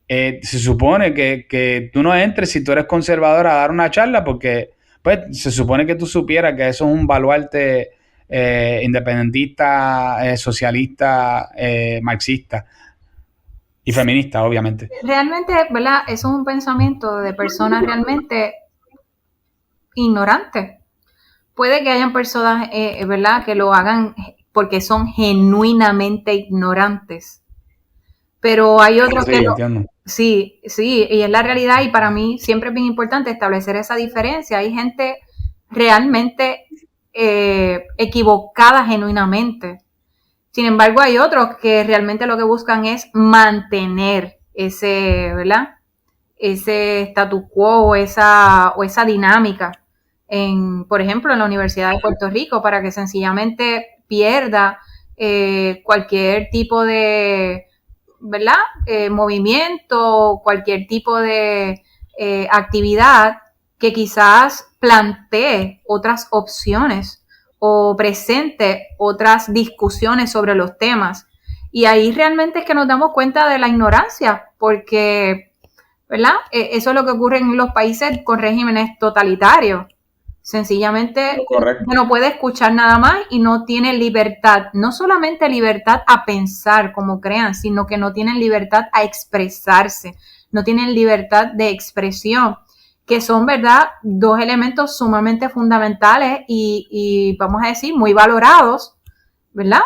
se supone que tú no entres si tú eres conservador a dar una charla porque pues se supone que tú supieras que eso es un baluarte independentista, socialista, marxista y feminista, obviamente. Realmente, ¿verdad? Eso es un pensamiento de personas realmente ignorantes. Puede que hayan personas, ¿verdad?, que lo hagan porque son genuinamente ignorantes. Pero hay otros sí, que entiendo. Sí, y es la realidad, y para mí siempre es bien importante establecer esa diferencia. Hay gente realmente equivocada genuinamente. Sin embargo, hay otros que realmente lo que buscan es mantener ese, ¿verdad?, ese status quo o esa dinámica, por ejemplo, en la Universidad de Puerto Rico, para que sencillamente pierda cualquier tipo de, ¿verdad?, movimiento, cualquier tipo de actividad que quizás plantee otras opciones o presente otras discusiones sobre los temas. Y ahí realmente es que nos damos cuenta de la ignorancia, porque, ¿verdad?, eso es lo que ocurre en los países con regímenes totalitarios. Sencillamente no puede escuchar nada más y no tiene libertad, no solamente libertad a pensar como crean, sino que no tienen libertad a expresarse, no tienen libertad de expresión, que son, ¿verdad?, dos elementos sumamente fundamentales y vamos a decir muy valorados, ¿verdad?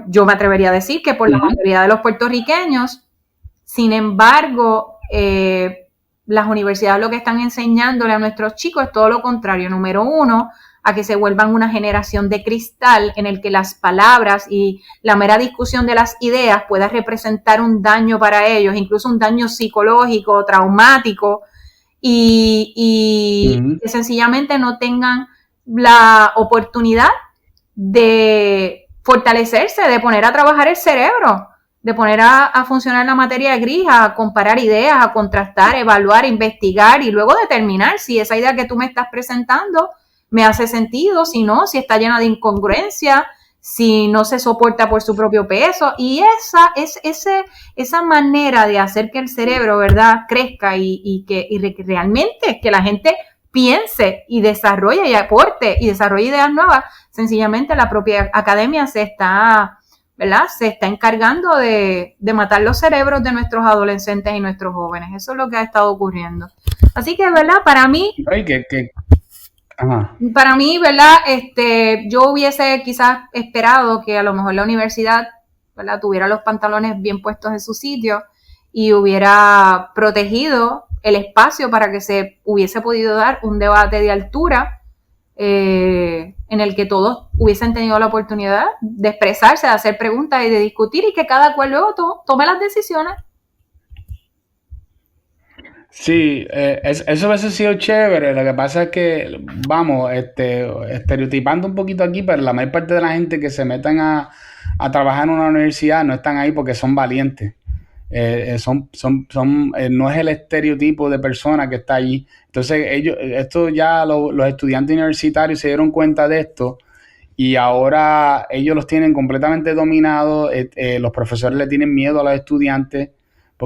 Yo me atrevería a decir que por la mayoría de los puertorriqueños. Sin embargo, las universidades lo que están enseñándole a nuestros chicos es todo lo contrario. Número uno, a que se vuelvan una generación de cristal en el que las palabras y la mera discusión de las ideas pueda representar un daño para ellos, incluso un daño psicológico, traumático, y que sencillamente no tengan la oportunidad de fortalecerse, de poner a trabajar el cerebro, de poner a funcionar la materia gris, a comparar ideas, a contrastar, evaluar, investigar y luego determinar si esa idea que tú me estás presentando me hace sentido, si no, si está llena de incongruencia, si no se soporta por su propio peso. Y esa manera de hacer que el cerebro, ¿verdad?, crezca y que realmente que la gente piense y desarrolle y aporte y desarrolle ideas nuevas, sencillamente la propia academia se está encargando de matar los cerebros de nuestros adolescentes y nuestros jóvenes. Eso es lo que ha estado ocurriendo. Así que, ¿verdad?, para mí, ¿verdad?, yo hubiese quizás esperado que a lo mejor la universidad, ¿verdad?, tuviera los pantalones bien puestos en su sitio y hubiera protegido el espacio para que se hubiese podido dar un debate de altura en el que todos hubiesen tenido la oportunidad de expresarse, de hacer preguntas y de discutir, y que cada cual luego tome las decisiones. Sí, eso hubiese sido chévere. Lo que pasa es que, vamos, estereotipando un poquito aquí, pero la mayor parte de la gente que se metan a trabajar en una universidad no están ahí porque son valientes. No es el estereotipo de persona que está allí. Entonces, los estudiantes universitarios se dieron cuenta de esto y ahora ellos los tienen completamente dominados. Los profesores le tienen miedo a los estudiantes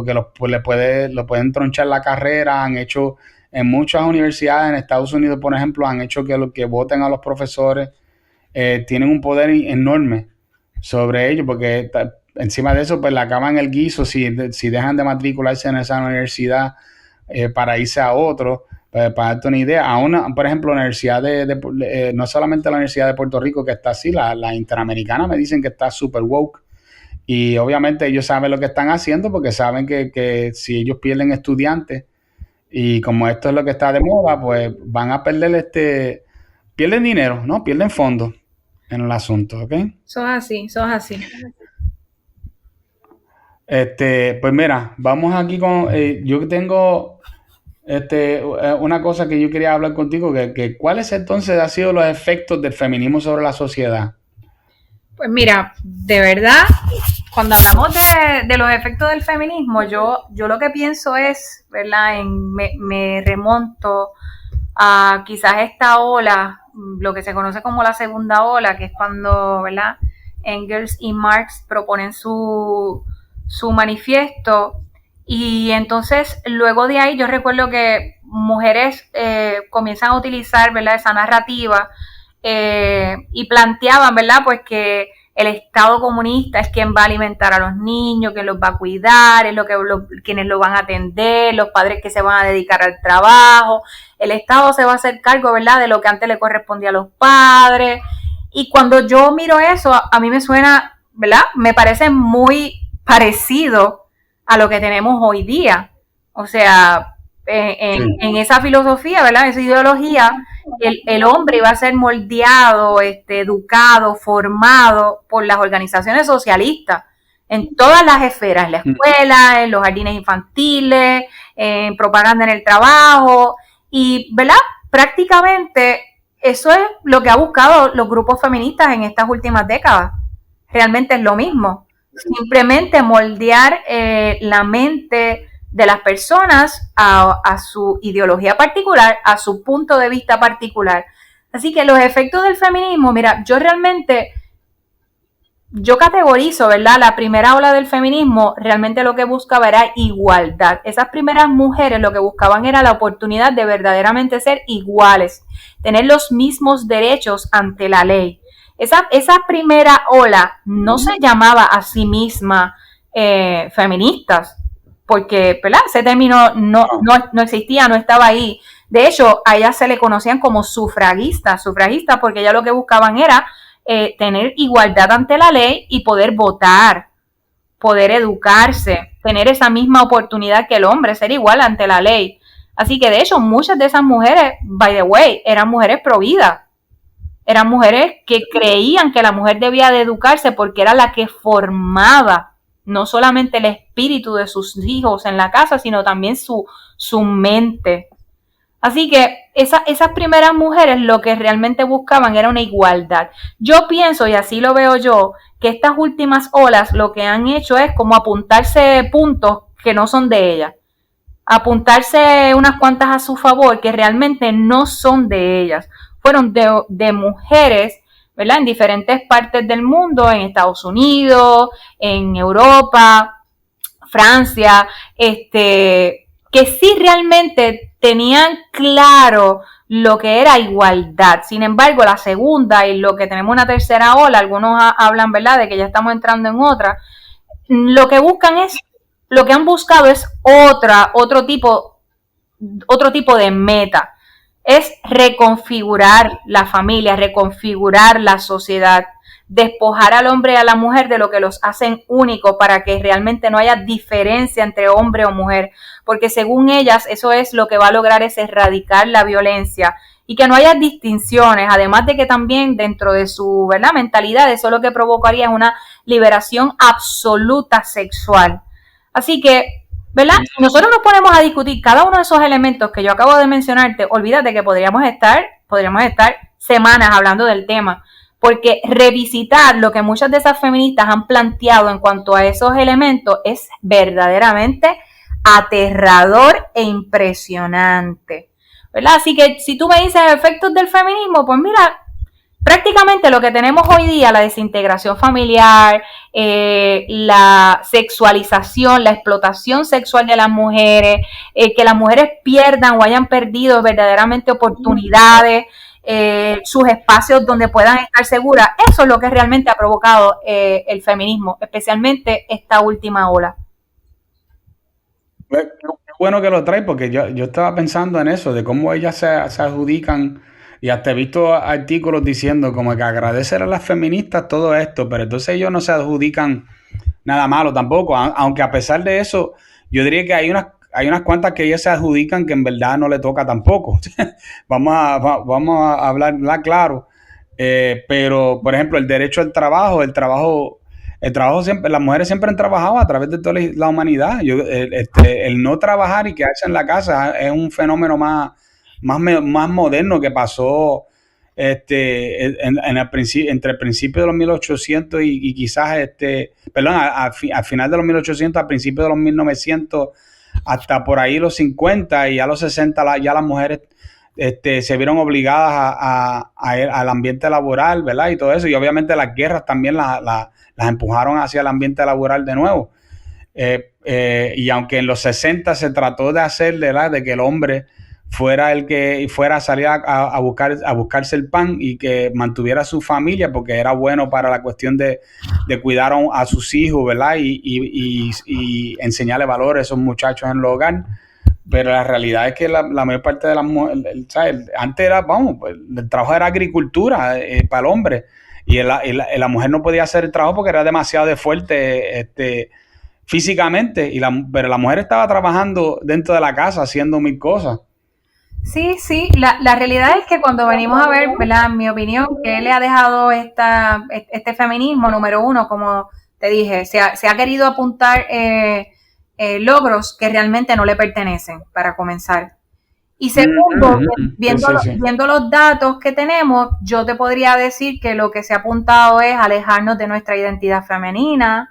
porque lo pueden tronchar la carrera. Han hecho, en muchas universidades en Estados Unidos, por ejemplo, han hecho que voten a los profesores. Tienen un poder enorme sobre ellos, porque encima de eso, pues le acaban el guiso si dejan de matricularse en esa universidad para irse a otro. Para darte una idea, por ejemplo, la universidad no solamente la Universidad de Puerto Rico que está así, la Interamericana me dicen que está super woke, y obviamente ellos saben lo que están haciendo porque saben que si ellos pierden estudiantes, y como esto es lo que está de moda, pues van a perder pierden dinero, ¿no? Pierden fondos en el asunto, ¿ok? Eso es así. Pues mira, vamos aquí con, yo tengo una cosa que yo quería hablar contigo, que ¿cuáles entonces han sido los efectos del feminismo sobre la sociedad? Pues mira, de verdad, cuando hablamos de los efectos del feminismo, yo lo que pienso es, ¿verdad? Me remonto a quizás esta ola, lo que se conoce como la segunda ola, que es cuando, ¿verdad? Engels y Marx proponen su manifiesto, y entonces luego de ahí yo recuerdo que mujeres comienzan a utilizar, ¿verdad?, esa narrativa y planteaban, ¿verdad?, pues que el Estado comunista es quien va a alimentar a los niños, que los va a cuidar, es quienes lo van a atender, los padres que se van a dedicar al trabajo, el Estado se va a hacer cargo, ¿verdad?, de lo que antes le correspondía a los padres. Y cuando yo miro eso, a mí me suena, ¿verdad?, me parece muy parecido a lo que tenemos hoy día. O sea, en esa filosofía, ¿verdad?, en esa ideología, el hombre iba a ser moldeado, educado, formado por las organizaciones socialistas en todas las esferas, en la escuela, en los jardines infantiles, en propaganda en el trabajo, y, ¿verdad?, prácticamente eso es lo que ha buscado los grupos feministas en estas últimas décadas. Realmente es lo mismo. Simplemente moldear la mente de las personas a su ideología particular, a su punto de vista particular. Así que los efectos del feminismo, mira, yo categorizo, ¿verdad?, la primera ola del feminismo realmente lo que buscaba era igualdad. Esas primeras mujeres lo que buscaban era la oportunidad de verdaderamente ser iguales, tener los mismos derechos ante la ley. Esa primera ola no se llamaba a sí misma feministas, porque, ¿verdad?, ese término no existía, no estaba ahí. De hecho, a ellas se le conocían como sufragistas porque ellas lo que buscaban era tener igualdad ante la ley y poder votar, poder educarse, tener esa misma oportunidad que el hombre, ser igual ante la ley. Así que, de hecho, muchas de esas mujeres, by the way, eran mujeres pro vida. Eran mujeres que creían que la mujer debía de educarse porque era la que formaba no solamente el espíritu de sus hijos en la casa, sino también su mente. Así que esas primeras mujeres lo que realmente buscaban era una igualdad. Yo pienso, y así lo veo yo, que estas últimas olas lo que han hecho es como apuntarse puntos que no son de ellas. Apuntarse unas cuantas a su favor que realmente no son de ellas. Fueron de mujeres, ¿verdad?, en diferentes partes del mundo, en Estados Unidos, en Europa, Francia, que sí realmente tenían claro lo que era igualdad. Sin embargo, la segunda y lo que tenemos una tercera ola, algunos hablan, ¿verdad?, de que ya estamos entrando en otra, lo que han buscado es otro tipo de meta. Es reconfigurar la familia, reconfigurar la sociedad, despojar al hombre y a la mujer de lo que los hacen únicos para que realmente no haya diferencia entre hombre o mujer, porque según ellas eso es lo que va a lograr, es erradicar la violencia y que no haya distinciones, además de que también dentro de su, ¿verdad?, mentalidad eso lo que provocaría es una liberación absoluta sexual. Así que, ¿verdad?, nosotros nos ponemos a discutir cada uno de esos elementos que yo acabo de mencionarte, olvídate que podríamos estar semanas hablando del tema, porque revisitar lo que muchas de esas feministas han planteado en cuanto a esos elementos es verdaderamente aterrador e impresionante, ¿verdad? Así que si tú me dices efectos del feminismo, pues mira, prácticamente lo que tenemos hoy día, la desintegración familiar, la sexualización, la explotación sexual de las mujeres, que las mujeres pierdan o hayan perdido verdaderamente oportunidades, sus espacios donde puedan estar seguras, eso es lo que realmente ha provocado el feminismo, especialmente esta última ola. Qué bueno que lo trae, porque yo estaba pensando en eso, de cómo ellas se adjudican, y hasta he visto artículos diciendo como que agradecer a las feministas todo esto, pero entonces ellos no se adjudican nada malo tampoco, aunque a pesar de eso, yo diría que hay unas cuantas que ellas se adjudican que en verdad no le toca tampoco. Vamos a hablar claro. Pero, por ejemplo, el derecho al trabajo, el trabajo siempre, las mujeres siempre han trabajado a través de toda la humanidad. El no trabajar y quedarse en la casa es un fenómeno más moderno que pasó entre el principio de los 1800 y quizás, perdón, al final de los 1800, al principio de los 1900, hasta por ahí los 50 y ya los 60, ya las mujeres se vieron obligadas al ambiente laboral, ¿verdad? Y todo eso. Y obviamente las guerras también las empujaron hacia el ambiente laboral de nuevo. Y aunque en los 60 se trató de hacer, ¿verdad?, de que el hombre fuera el que fuera a salir a buscarse el pan y que mantuviera a su familia, porque era bueno para la cuestión de cuidar a sus hijos, ¿verdad? Y enseñarle valores a esos muchachos en el hogar. Pero la realidad es que la mayor parte de las mujeres, antes era, pues, el trabajo era agricultura para el hombre, y la mujer no podía hacer el trabajo porque era demasiado fuerte físicamente, pero la mujer estaba trabajando dentro de la casa haciendo mil cosas. Sí, la realidad es que cuando venimos a ver, ¿verdad?, en mi opinión, que le ha dejado este feminismo, número uno, como te dije, se ha querido apuntar logros que realmente no le pertenecen, para comenzar. Y segundo, viendo los datos que tenemos, yo te podría decir que lo que se ha apuntado es alejarnos de nuestra identidad femenina,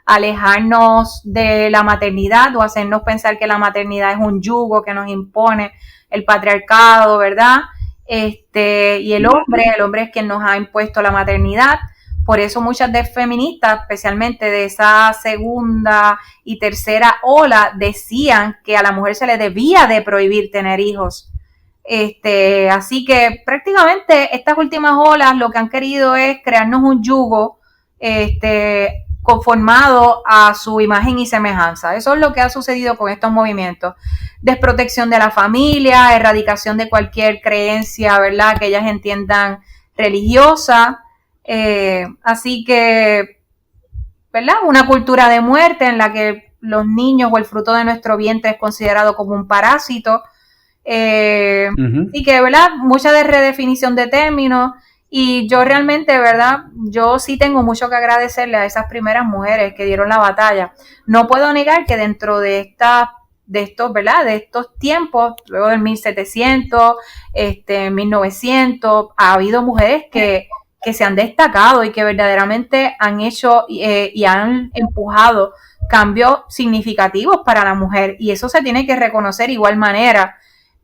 alejarnos de la maternidad o hacernos pensar que la maternidad es un yugo que nos impone el patriarcado, ¿verdad? Y el hombre es quien nos ha impuesto la maternidad. Por eso muchas de feministas, especialmente de esa segunda y tercera ola, decían que a la mujer se le debía de prohibir tener hijos. Así que prácticamente estas últimas olas lo que han querido es crearnos un yugo conformado a su imagen y semejanza. Eso es lo que ha sucedido con estos movimientos. Desprotección de la familia, erradicación de cualquier creencia, ¿verdad?, que ellas entiendan religiosa. Así que, ¿verdad?, una cultura de muerte en la que los niños o el fruto de nuestro vientre es considerado como un parásito. Y que, ¿verdad?, mucha de redefinición de términos. Y yo realmente, ¿verdad?, yo sí tengo mucho que agradecerle a esas primeras mujeres que dieron la batalla. No puedo negar que dentro de estos, ¿verdad?, de estos tiempos, luego del 1700, 1900, ha habido mujeres que se han destacado y que verdaderamente han hecho y han empujado cambios significativos para la mujer, y eso se tiene que reconocer de igual manera.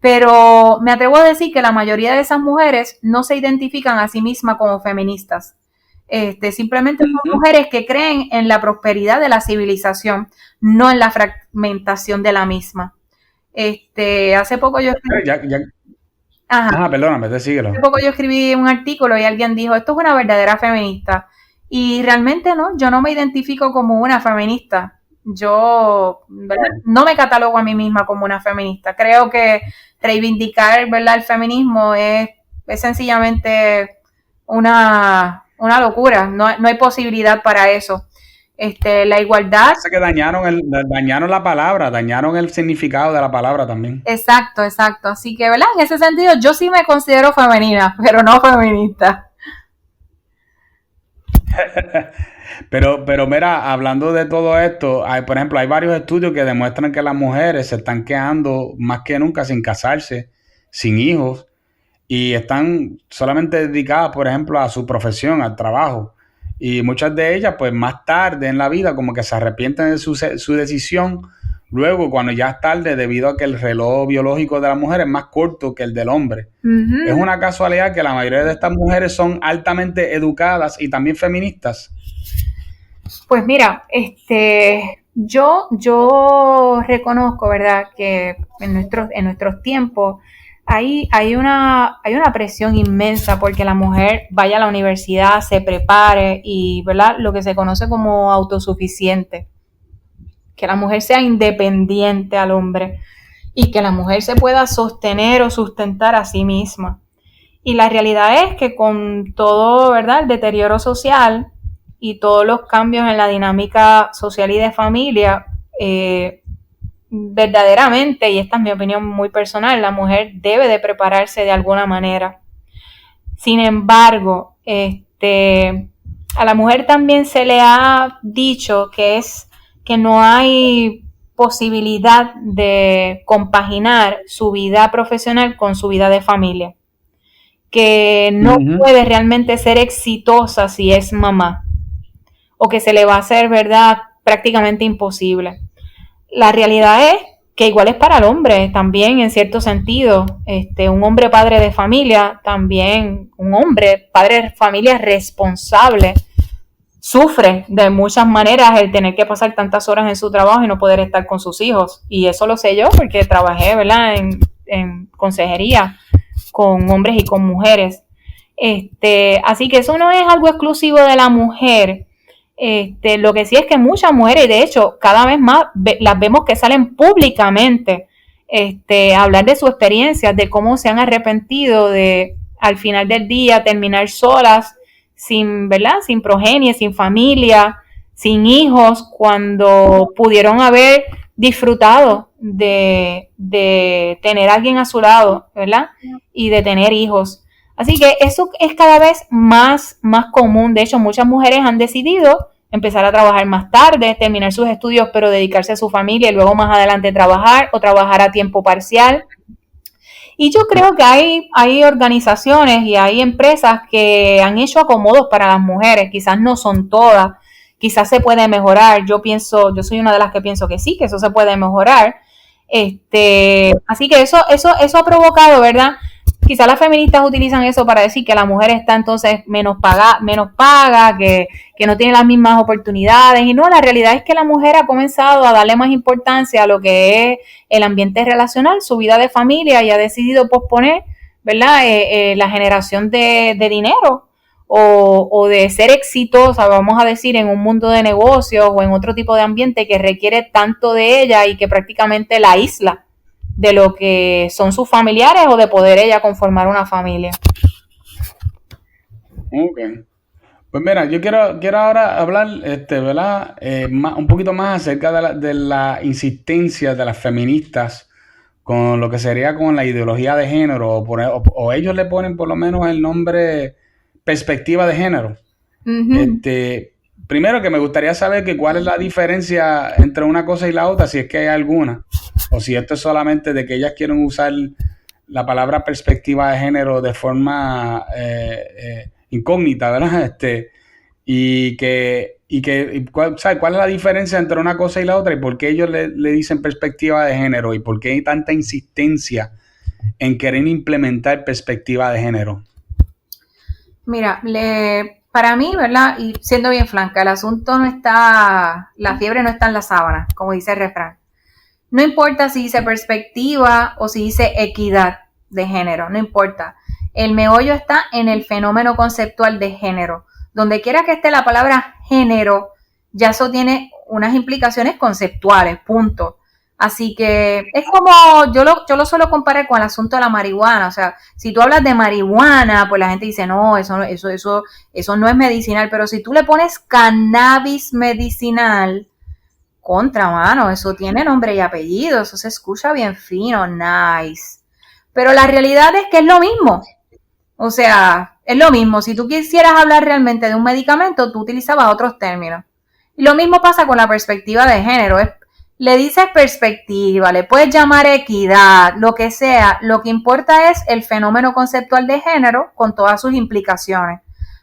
Pero me atrevo a decir que la mayoría de esas mujeres no se identifican a sí mismas como feministas. Simplemente son mujeres que creen en la prosperidad de la civilización, no en la fragmentación de la misma. Hace poco yo perdóname, síguelo. Hace poco yo escribí un artículo y alguien dijo, esto es una verdadera feminista. Y realmente no, yo no me identifico como una feminista. Yo, ¿verdad?, no me catalogo a mí misma como una feminista. Creo que reivindicar, ¿verdad?, el feminismo es sencillamente una locura. No hay posibilidad para eso. La igualdad. Parece que dañaron la palabra, dañaron el significado de la palabra también. Exacto. Así que, ¿verdad?, en ese sentido yo sí me considero femenina, pero no feminista. Pero mira, hablando de todo esto, por ejemplo, hay varios estudios que demuestran que las mujeres se están quedando más que nunca sin casarse, sin hijos, y están solamente dedicadas, por ejemplo, a su profesión, al trabajo. Y muchas de ellas, pues más tarde en la vida, como que se arrepienten de su decisión, luego cuando ya es tarde, debido a que el reloj biológico de la mujer es más corto que el del hombre. Ujú. ¿Es una casualidad que la mayoría de estas mujeres son altamente educadas y también feministas? Pues mira, yo reconozco, ¿verdad?, que en nuestros tiempos hay una presión inmensa porque la mujer vaya a la universidad, se prepare y, ¿verdad?, lo que se conoce como autosuficiente. Que la mujer sea independiente al hombre y que la mujer se pueda sostener o sustentar a sí misma. Y la realidad es que con todo, ¿verdad?, el deterioro social y todos los cambios en la dinámica social y de familia, verdaderamente, y esta es mi opinión muy personal, la mujer debe de prepararse de alguna manera. Sin embargo, a la mujer también se le ha dicho que no hay posibilidad de compaginar su vida profesional con su vida de familia, que no puede realmente ser exitosa si es mamá, o que se le va a hacer, ¿verdad?, prácticamente imposible. La realidad es que igual es para el hombre también, en cierto sentido. Un hombre padre de familia, también un hombre padre de familia responsable, sufre de muchas maneras el tener que pasar tantas horas en su trabajo y no poder estar con sus hijos. Y eso lo sé yo porque trabajé, ¿verdad?, en consejería con hombres y con mujeres. Así que eso no es algo exclusivo de la mujer. Lo que sí es que muchas mujeres, y de hecho cada vez más las vemos que salen públicamente a hablar de su experiencia, de cómo se han arrepentido de al final del día terminar solas, sin, ¿verdad?, sin progenie, sin familia, sin hijos, cuando pudieron haber disfrutado de tener a alguien a su lado, ¿verdad?, y de tener hijos. Así que eso es cada vez más común. De hecho, muchas mujeres han decidido empezar a trabajar más tarde, terminar sus estudios, pero dedicarse a su familia y luego más adelante trabajar o trabajar a tiempo parcial. Y yo creo que hay organizaciones y hay empresas que han hecho acomodos para las mujeres. Quizás no son todas, quizás se puede mejorar. Yo soy una de las que pienso que sí, que eso se puede mejorar. Así que eso ha provocado, ¿verdad? Quizás las feministas utilizan eso para decir que la mujer está entonces menos paga, que no tiene las mismas oportunidades. Y no, la realidad es que la mujer ha comenzado a darle más importancia a lo que es el ambiente relacional, su vida de familia, y ha decidido posponer, ¿verdad?, la generación de dinero o de ser exitosa, vamos a decir, en un mundo de negocios o en otro tipo de ambiente que requiere tanto de ella y que prácticamente la aísla de lo que son sus familiares o de poder ella conformar una familia. Ok. Pues mira, yo quiero ahora hablar, ¿verdad?, un poquito más acerca de la insistencia de las feministas con lo que sería con la ideología de género, o ellos le ponen por lo menos el nombre perspectiva de género. Uh-huh. Primero que me gustaría saber que cuál es la diferencia entre una cosa y la otra, si es que hay alguna, o si esto es solamente de que ellas quieren usar la palabra perspectiva de género de forma incógnita, ¿verdad? ¿Cuál es la diferencia entre una cosa y la otra y por qué ellos le dicen perspectiva de género y por qué hay tanta insistencia en querer implementar perspectiva de género? Mira, para mí, ¿verdad?, y siendo bien franca, el asunto la fiebre no está en la sábana, como dice el refrán. No importa si dice perspectiva o si dice equidad de género, no importa. El meollo está en el fenómeno conceptual de género. Donde quiera que esté la palabra género, ya eso tiene unas implicaciones conceptuales, punto. Así que es como, yo lo suelo comparar con el asunto de la marihuana. O sea, si tú hablas de marihuana, pues la gente dice, no, eso no es medicinal. Pero si tú le pones cannabis medicinal, contra, mano, eso tiene nombre y apellido, eso se escucha bien fino, nice. Pero la realidad es que es lo mismo. O sea, es lo mismo. Si tú quisieras hablar realmente de un medicamento, tú utilizabas otros términos. Y lo mismo pasa con la perspectiva de género. Le dices perspectiva, le puedes llamar equidad, lo que sea. Lo que importa es el fenómeno conceptual de género con todas sus implicaciones,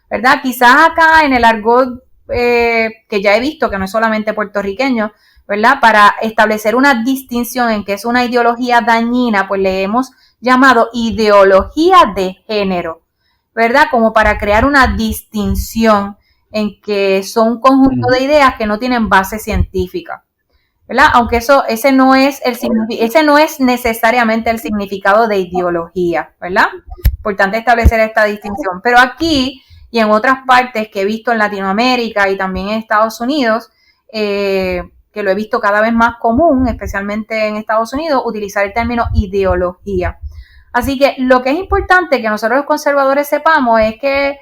¿verdad? Quizás acá en el argot que ya he visto, que no es solamente puertorriqueño, ¿verdad? Para establecer una distinción en que es una ideología dañina, pues le hemos llamado ideología de género, ¿verdad? Como para crear una distinción en que son un conjunto de ideas que no tienen base científica, ¿verdad? Aunque ese no es necesariamente el significado de ideología, ¿verdad? Importante establecer esta distinción. Pero aquí y en otras partes que he visto en Latinoamérica y también en Estados Unidos, que lo he visto cada vez más común, especialmente en Estados Unidos, utilizar el término ideología. Así que lo que es importante que nosotros los conservadores sepamos es que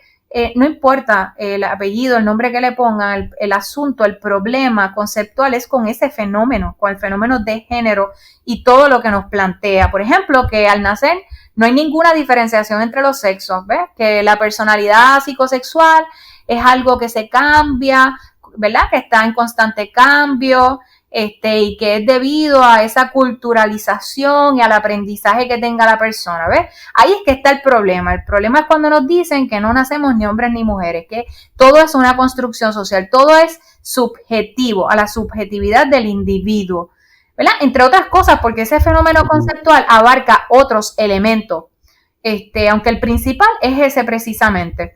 no importa el apellido, el nombre que le pongan, el asunto, el problema conceptual es con ese fenómeno, con el fenómeno de género y todo lo que nos plantea. Por ejemplo, que al nacer no hay ninguna diferenciación entre los sexos, ¿ves? Que la personalidad psicosexual es algo que se cambia, ¿verdad? Que está en constante cambio, y que es debido a esa culturalización y al aprendizaje que tenga la persona, ¿ves? Ahí es que está el problema. El problema es cuando nos dicen que no nacemos ni hombres ni mujeres, que todo es una construcción social, todo es subjetivo, a la subjetividad del individuo, ¿verdad? Entre otras cosas, porque ese fenómeno conceptual abarca otros elementos, aunque el principal es ese precisamente.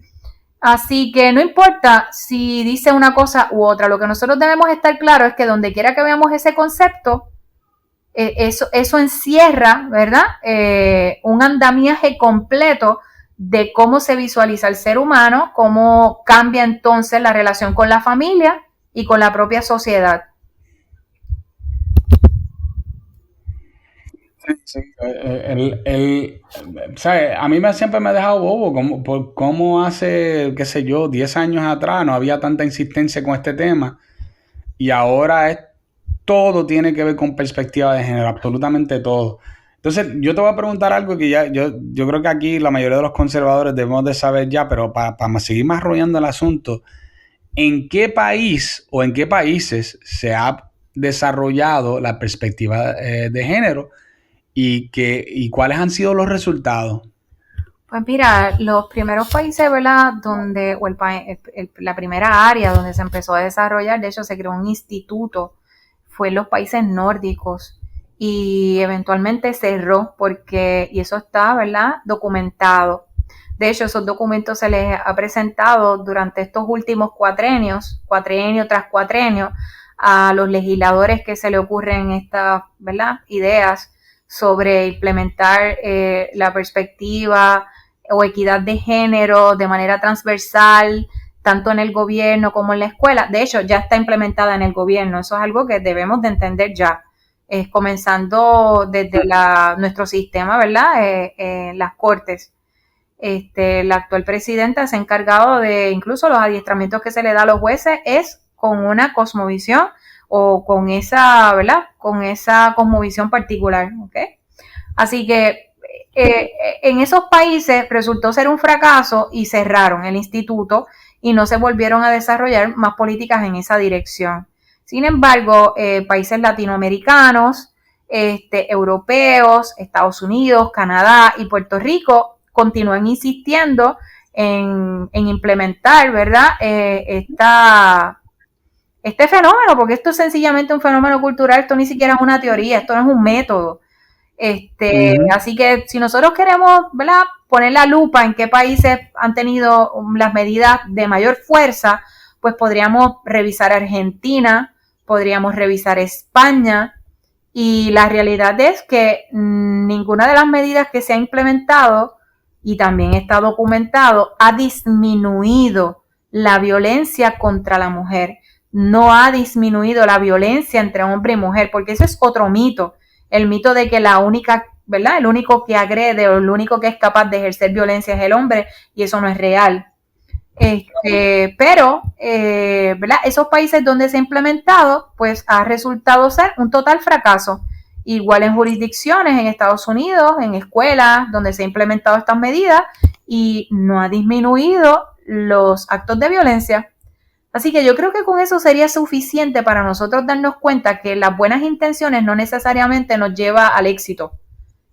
Así que no importa si dice una cosa u otra, lo que nosotros debemos estar claros es que donde quiera que veamos ese concepto, eso encierra, ¿verdad? Un andamiaje completo de cómo se visualiza el ser humano, cómo cambia entonces la relación con la familia y con la propia sociedad. Sí. ¿Sabe? A mí siempre me ha dejado bobo por cómo hace, qué sé yo, 10 años atrás no había tanta insistencia con este tema y ahora todo tiene que ver con perspectiva de género, absolutamente todo. Entonces, yo te voy a preguntar algo que yo creo que aquí la mayoría de los conservadores debemos de saber ya, pero para seguir más rodeando el asunto, ¿en qué país o en qué países se ha desarrollado la perspectiva de género? ¿Y cuáles han sido los resultados? Pues mira, los primeros países, ¿verdad? Donde, o la primera área donde se empezó a desarrollar, de hecho se creó un instituto, fue en los países nórdicos y eventualmente cerró y eso está, ¿verdad? Documentado. De hecho, esos documentos se les ha presentado durante estos últimos cuatrenio tras cuatrenio, a los legisladores que se le ocurren estas, ¿verdad? Ideas sobre implementar la perspectiva o equidad de género de manera transversal, tanto en el gobierno como en la escuela. De hecho, ya está implementada en el gobierno. Eso es algo que debemos de entender ya. Comenzando desde nuestro sistema, ¿verdad? Las cortes. La actual presidenta se ha encargado de, incluso los adiestramientos que se le da a los jueces, es con una cosmovisión o con esa, ¿verdad? Con esa cosmovisión particular, ¿ok? Así que en esos países resultó ser un fracaso y cerraron el instituto y no se volvieron a desarrollar más políticas en esa dirección. Sin embargo, países latinoamericanos, europeos, Estados Unidos, Canadá y Puerto Rico continúan insistiendo en implementar, ¿verdad? Este fenómeno, porque esto es sencillamente un fenómeno cultural, esto ni siquiera es una teoría, esto no es un método. Así que si nosotros queremos, ¿verdad?, poner la lupa en qué países han tenido las medidas de mayor fuerza, pues podríamos revisar Argentina, podríamos revisar España, y la realidad es que ninguna de las medidas que se ha implementado, y también está documentado, ha disminuido la violencia contra la mujer. No ha disminuido la violencia entre hombre y mujer, porque ese es otro mito, el mito de que la única, ¿verdad?, el único que agrede o el único que es capaz de ejercer violencia es el hombre, y eso no es real. Pero, ¿verdad?, esos países donde se ha implementado, pues ha resultado ser un total fracaso. Igual en jurisdicciones, en Estados Unidos, en escuelas donde se ha implementado estas medidas y no ha disminuido los actos de violencia. Así que yo creo que con eso sería suficiente para nosotros darnos cuenta que las buenas intenciones no necesariamente nos lleva al éxito.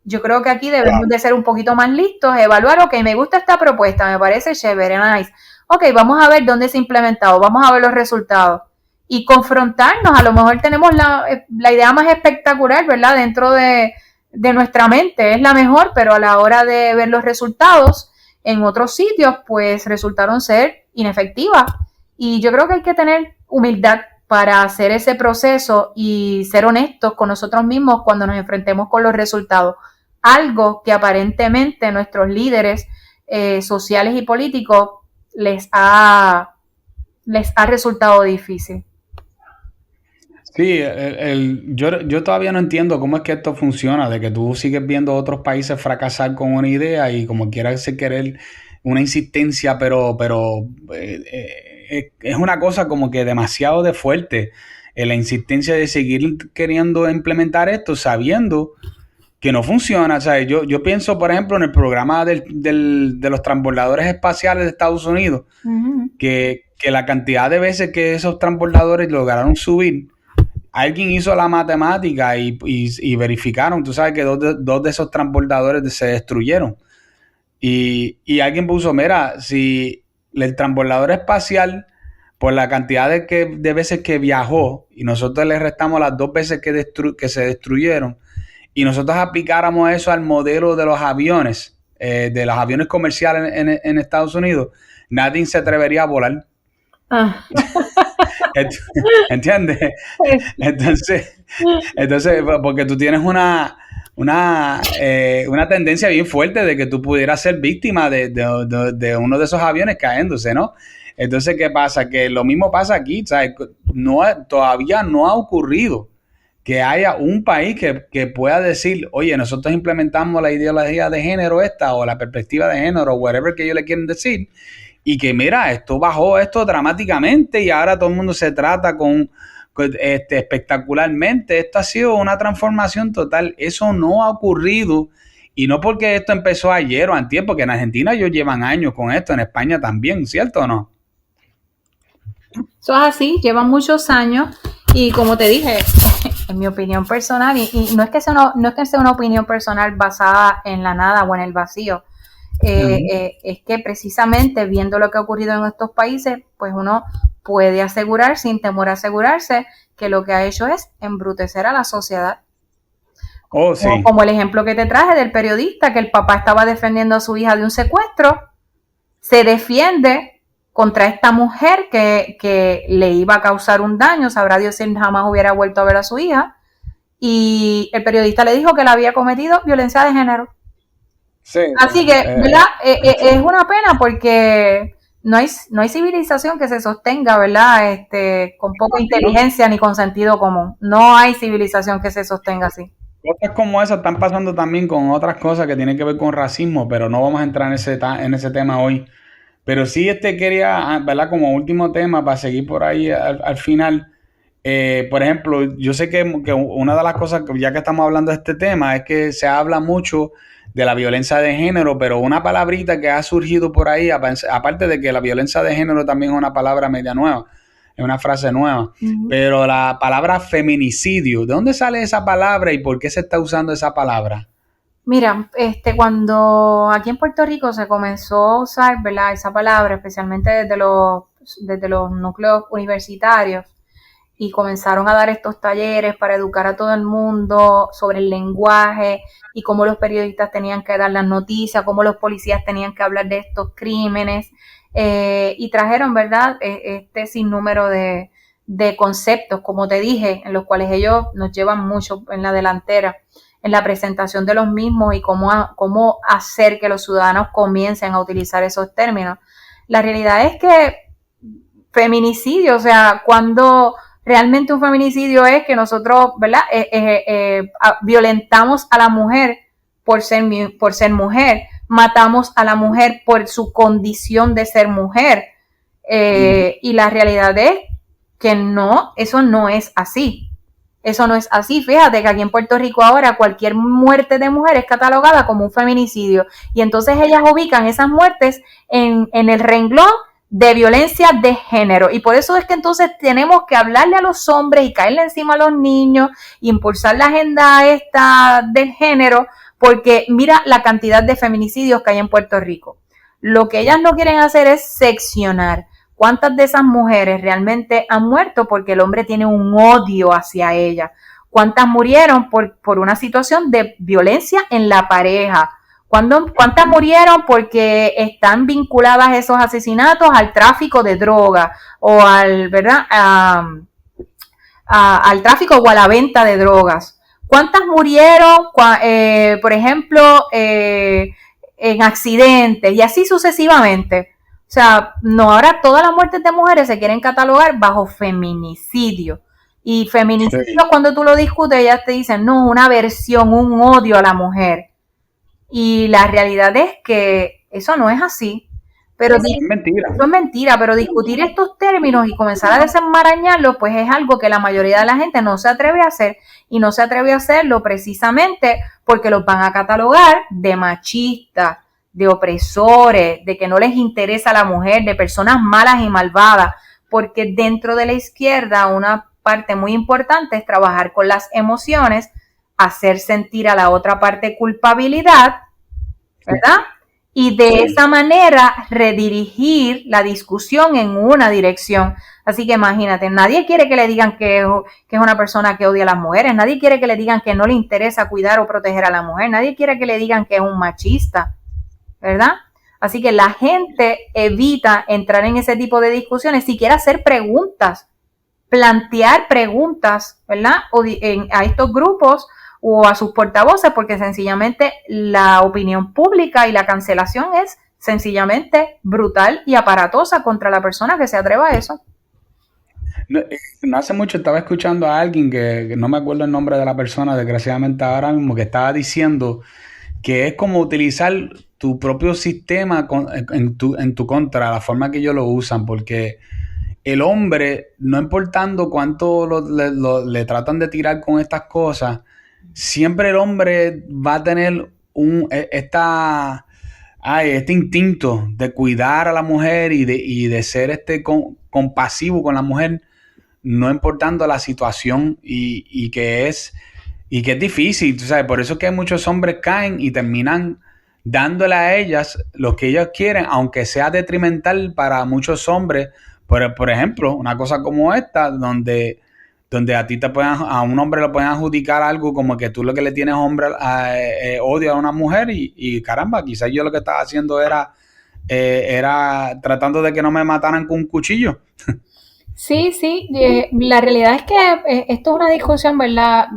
Yo creo que aquí debemos de ser un poquito más listos, evaluar, ok, me gusta esta propuesta, me parece chévere, nice. Ok, vamos a ver dónde se ha implementado, vamos a ver los resultados. y confrontarnos. A lo mejor tenemos la idea más espectacular, ¿verdad? Dentro de nuestra mente es la mejor, pero a la hora de ver los resultados en otros sitios, pues resultaron ser inefectivas. Y yo creo que hay que tener humildad para hacer ese proceso y ser honestos con nosotros mismos cuando nos enfrentemos con los resultados. Algo que aparentemente nuestros líderes sociales y políticos les ha resultado difícil. Sí, yo todavía no entiendo cómo es que esto funciona, de que tú sigues viendo otros países fracasar con una idea y como quieras querer una insistencia, pero es una cosa como que demasiado de fuerte, la insistencia de seguir queriendo implementar esto sabiendo que no funciona. O sea, yo pienso, por ejemplo, en el programa de los transbordadores espaciales de Estados Unidos, que la cantidad de veces que esos transbordadores lograron subir, alguien hizo la matemática y verificaron, tú sabes que dos de esos transbordadores se destruyeron. Y alguien puso, mira, si el transbordador espacial, por la cantidad de veces que viajó, y nosotros le restamos las 2 veces que se destruyeron, y nosotros aplicáramos eso al modelo de los aviones comerciales en Estados Unidos, nadie se atrevería a volar. ¿Entiendes? Entonces, porque tú tienes una tendencia bien fuerte de que tú pudieras ser víctima de uno de esos aviones cayéndose, ¿no? Entonces, ¿qué pasa? Que lo mismo pasa aquí, ¿sabes? Todavía no ha ocurrido que haya un país que pueda decir, oye, nosotros implementamos la ideología de género o la perspectiva de género, whatever que ellos le quieren decir, y que mira, esto bajó dramáticamente y ahora todo el mundo se trata espectacularmente. Esto ha sido una transformación total. Eso no ha ocurrido, y no porque esto empezó ayer o antier, porque en Argentina ellos llevan años con esto, en España también, ¿cierto o no? Eso es así, llevan muchos años y como te dije, en mi opinión personal, y no es que sea una opinión personal basada en la nada o en el vacío, es que precisamente viendo lo que ha ocurrido en estos países, pues uno puede asegurar, sin temor a asegurarse, que lo que ha hecho es embrutecer a la sociedad. Oh, sí. Como el ejemplo que te traje del periodista, que el papá estaba defendiendo a su hija de un secuestro, se defiende contra esta mujer que le iba a causar un daño, sabrá Dios si jamás hubiera vuelto a ver a su hija, y el periodista le dijo que la había cometido violencia de género. Sí, así que, ¿verdad? Es una pena porque no hay civilización que se sostenga, ¿verdad? Con poca inteligencia ni con sentido común. No hay civilización que se sostenga así. Cosas como esas están pasando también con otras cosas que tienen que ver con racismo, pero no vamos a entrar en ese tema hoy. Pero sí quería, ¿verdad? Como último tema, para seguir por ahí al final. Por ejemplo, yo sé que una de las cosas, ya que estamos hablando de este tema, es que se habla mucho de la violencia de género, pero una palabrita que ha surgido por ahí, aparte de que la violencia de género también es una palabra media nueva, es una frase nueva, pero la palabra feminicidio, ¿de dónde sale esa palabra y por qué se está usando esa palabra? Mira, cuando aquí en Puerto Rico se comenzó a usar, ¿verdad?, esa palabra, especialmente desde los núcleos universitarios, y comenzaron a dar estos talleres para educar a todo el mundo sobre el lenguaje y cómo los periodistas tenían que dar las noticias, cómo los policías tenían que hablar de estos crímenes, y trajeron, ¿verdad?, este sinnúmero de conceptos, como te dije, en los cuales ellos nos llevan mucho en la delantera en la presentación de los mismos y cómo hacer que los ciudadanos comiencen a utilizar esos términos. La realidad es que feminicidio, o sea, cuando realmente un feminicidio es que nosotros, ¿verdad?, violentamos a la mujer por ser mujer, matamos a la mujer por su condición de ser mujer, y la realidad es que no, eso no es así. Eso no es así. Fíjate que aquí en Puerto Rico ahora cualquier muerte de mujer es catalogada como un feminicidio, y entonces ellas ubican esas muertes en el renglón de violencia de género, y por eso es que entonces tenemos que hablarle a los hombres y caerle encima a los niños y impulsar la agenda esta del género, porque mira la cantidad de feminicidios que hay en Puerto Rico. Lo que ellas no quieren hacer es seccionar. ¿cuántas de esas mujeres realmente han muerto porque el hombre tiene un odio hacia ellas? ¿Cuántas murieron por una situación de violencia en la pareja? ¿Cuántas murieron porque están vinculadas esos asesinatos al tráfico de droga o al tráfico o a la venta de drogas? ¿Cuántas murieron, por ejemplo, en accidentes y así sucesivamente? O sea, no, ahora todas las muertes de mujeres se quieren catalogar bajo feminicidio. Y feminicidio, sí, cuando tú lo discutes, ellas te dicen, no, una aversión, un odio a la mujer. Y la realidad es que eso no es así. Pero eso es mentira. Eso es mentira, pero discutir estos términos y comenzar a desenmarañarlos, pues es algo que la mayoría de la gente no se atreve a hacer, y no se atreve a hacerlo precisamente porque los van a catalogar de machistas, de opresores, de que no les interesa la mujer, de personas malas y malvadas, porque dentro de la izquierda una parte muy importante es trabajar con las emociones, hacer sentir a la otra parte culpabilidad, ¿verdad? Y de esa manera redirigir la discusión en una dirección. Así que imagínate, nadie quiere que le digan que es una persona que odia a las mujeres, nadie quiere que le digan que no le interesa cuidar o proteger a la mujer, nadie quiere que le digan que es un machista, ¿verdad? Así que la gente evita entrar en ese tipo de discusiones, siquiera hacer preguntas, plantear preguntas, ¿verdad? A estos grupos o a sus portavoces, porque sencillamente la opinión pública y la cancelación es sencillamente brutal y aparatosa contra la persona que se atreva a eso. No hace mucho estaba escuchando a alguien que no me acuerdo el nombre de la persona, desgraciadamente ahora mismo, que estaba diciendo que es como utilizar tu propio sistema en tu contra, la forma que ellos lo usan, porque el hombre, no importando cuánto le tratan de tirar con estas cosas, siempre el hombre va a tener este instinto de cuidar a la mujer y de ser compasivo con la mujer, no importando la situación y que es difícil, tú sabes, por eso es que muchos hombres caen y terminan dándole a ellas lo que ellos quieren, aunque sea detrimental para muchos hombres. Por ejemplo, una cosa como esta, donde a un hombre le pueden adjudicar algo como que tú lo que le tienes odio a una mujer y caramba, quizás yo lo que estaba haciendo era tratando de que no me mataran con un cuchillo. Sí, la realidad es que esto es una discusión, ¿verdad?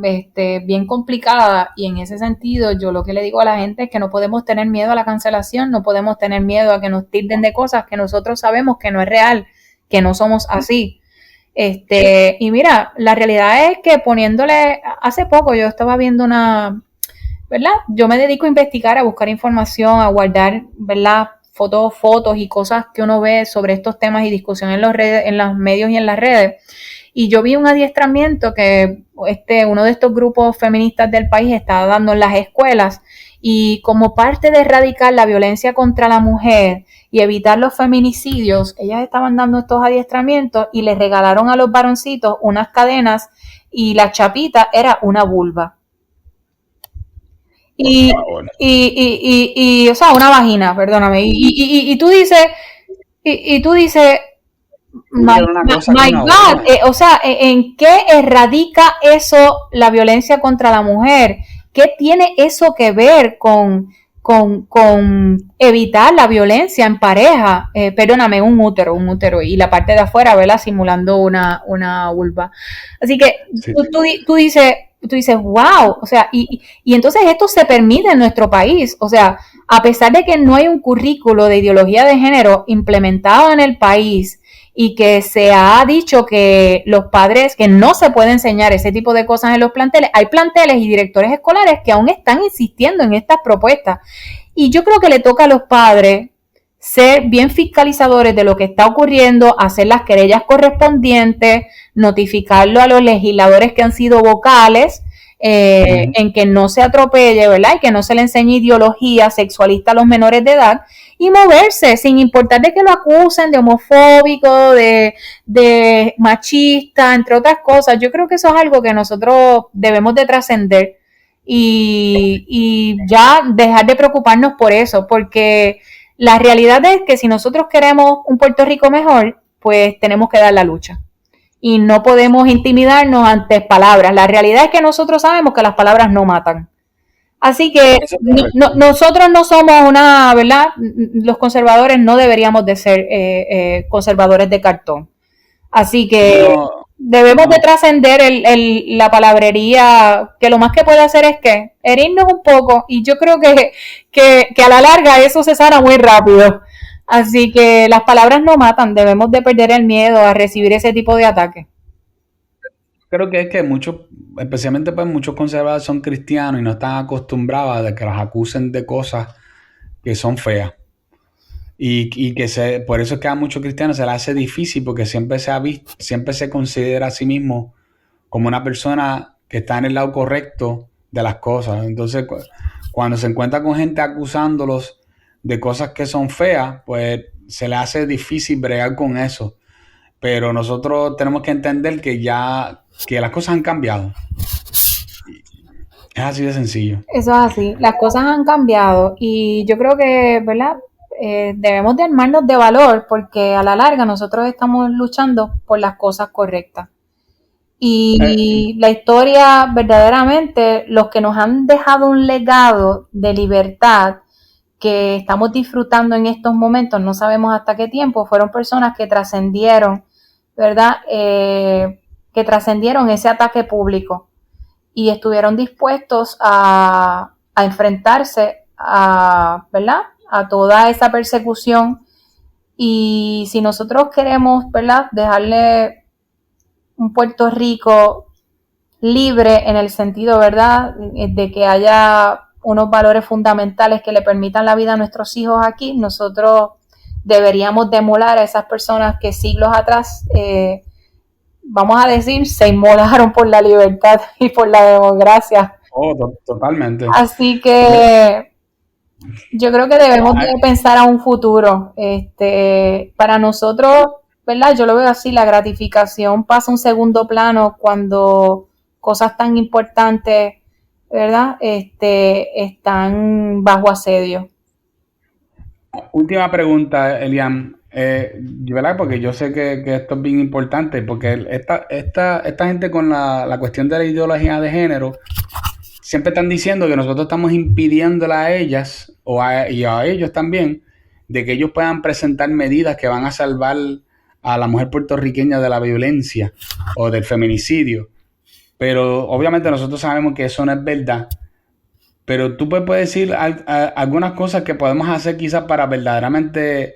Bien complicada, y en ese sentido yo lo que le digo a la gente es que no podemos tener miedo a la cancelación, no podemos tener miedo a que nos tilden de cosas que nosotros sabemos que no es real, que no somos así. Y mira, la realidad es que hace poco yo estaba viendo ¿verdad? Yo me dedico a investigar, a buscar información, a guardar, ¿verdad? Fotos y cosas que uno ve sobre estos temas y discusión en los medios y en las redes. Y yo vi un adiestramiento que uno de estos grupos feministas del país estaba dando en las escuelas, y como parte de erradicar la violencia contra la mujer y evitar los feminicidios, ellas estaban dando estos adiestramientos y les regalaron a los varoncitos unas cadenas, y la chapita era una vulva. O sea, una vagina, perdóname. Y tú dices, my God, o sea, ¿en qué erradica eso la violencia contra la mujer? ¿Qué tiene eso que ver con evitar la violencia en pareja? Perdóname, un útero, y la parte de afuera, ¿verdad? Simulando una vulva. Así que sí. Tú dices, wow, o sea, y entonces esto se permite en nuestro país, o sea, a pesar de que no hay un currículo de ideología de género implementado en el país, y que se ha dicho que los padres, que no se puede enseñar ese tipo de cosas en los planteles, hay planteles y directores escolares que aún están insistiendo en estas propuestas, y yo creo que le toca a los padres ser bien fiscalizadores de lo que está ocurriendo, hacer las querellas correspondientes, notificarlo a los legisladores que han sido vocales, en que no se atropelle, ¿verdad? Y que no se le enseñe ideología sexualista a los menores de edad, y moverse sin importar de que lo acusen de homofóbico, de machista, entre otras cosas. Yo creo que eso es algo que nosotros debemos de trascender y ya dejar de preocuparnos por eso, porque la realidad es que si nosotros queremos un Puerto Rico mejor, pues tenemos que dar la lucha. Y no podemos intimidarnos ante palabras. La realidad es que nosotros sabemos que las palabras no matan. Así que nosotros no somos ¿verdad? Los conservadores no deberíamos de ser conservadores de cartón. Así que debemos de trascender la palabrería, que lo más que puede hacer es que herirnos un poco, y yo creo que a la larga eso se sana muy rápido. Así que las palabras no matan, debemos de perder el miedo a recibir ese tipo de ataques. Creo que es que muchos, especialmente pues muchos conservadores son cristianos y no están acostumbrados a que los acusen de cosas que son feas. Y que por eso es que a muchos cristianos se les hace difícil, porque siempre siempre se considera a sí mismo como una persona que está en el lado correcto de las cosas. Entonces, cuando se encuentra con gente acusándolos de cosas que son feas, pues se les hace difícil bregar con eso. Pero nosotros tenemos que entender que las cosas han cambiado. Es así de sencillo. Eso es así, las cosas han cambiado y yo creo que, ¿verdad? Debemos de armarnos de valor, porque a la larga nosotros estamos luchando por las cosas correctas. Y la historia, verdaderamente, los que nos han dejado un legado de libertad que estamos disfrutando en estos momentos, no sabemos hasta qué tiempo, fueron personas que trascendieron, ¿verdad? Que trascendieron ese ataque público y estuvieron dispuestos a enfrentarse ¿verdad? A toda esa persecución. Y si nosotros queremos, ¿verdad?, dejarle un Puerto Rico libre en el sentido, ¿verdad?, de que haya unos valores fundamentales que le permitan la vida a nuestros hijos aquí, nosotros deberíamos demoler a esas personas que siglos atrás, vamos a decir, se inmolaron por la libertad y por la democracia. Totalmente. Así que yo creo que debemos de pensar a un futuro. Para nosotros, ¿verdad? Yo lo veo así, la gratificación pasa a un segundo plano cuando cosas tan importantes, ¿verdad? Están bajo asedio. Última pregunta, Elian. ¿Verdad? Porque yo sé que esto es bien importante, porque esta gente con la cuestión de la ideología de género siempre están diciendo que nosotros estamos impidiéndole a ellas y a ellos también de que ellos puedan presentar medidas que van a salvar a la mujer puertorriqueña de la violencia o del feminicidio. Pero obviamente nosotros sabemos que eso no es verdad. Pero tú puedes decir algunas cosas que podemos hacer quizás para verdaderamente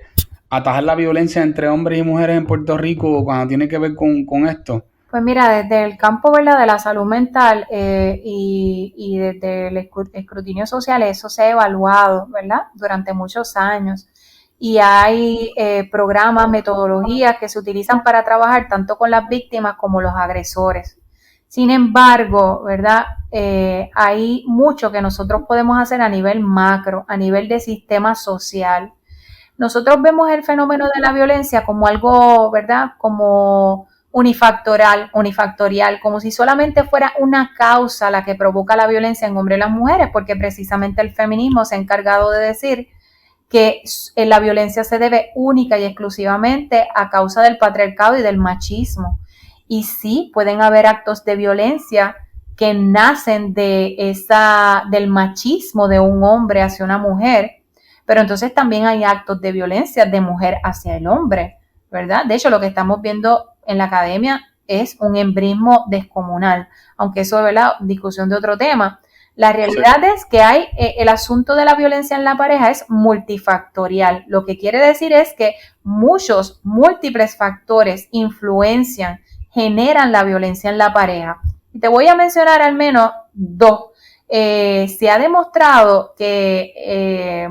atajar la violencia entre hombres y mujeres en Puerto Rico cuando tiene que ver con esto. Pues mira, desde el campo, ¿verdad?, de la salud mental y desde el escrutinio social, eso se ha evaluado, ¿verdad?, durante muchos años. Y hay programas, metodologías que se utilizan para trabajar tanto con las víctimas como los agresores. Sin embargo, ¿verdad?, hay mucho que nosotros podemos hacer a nivel macro, a nivel de sistema social. Nosotros vemos el fenómeno de la violencia como algo, ¿verdad?, como unifactorial, como si solamente fuera una causa la que provoca la violencia en hombres y las mujeres, porque precisamente el feminismo se ha encargado de decir que la violencia se debe única y exclusivamente a causa del patriarcado y del machismo. Y sí, pueden haber actos de violencia que nacen del machismo de un hombre hacia una mujer, pero entonces también hay actos de violencia de mujer hacia el hombre, ¿verdad? De hecho, lo que estamos viendo en la academia es un embrismo descomunal, aunque eso es, ¿verdad?, discusión de otro tema. La realidad es que el asunto de la violencia en la pareja es multifactorial. Lo que quiere decir es que múltiples factores influencian, generan la violencia en la pareja. Y te voy a mencionar al menos dos. Se ha demostrado que,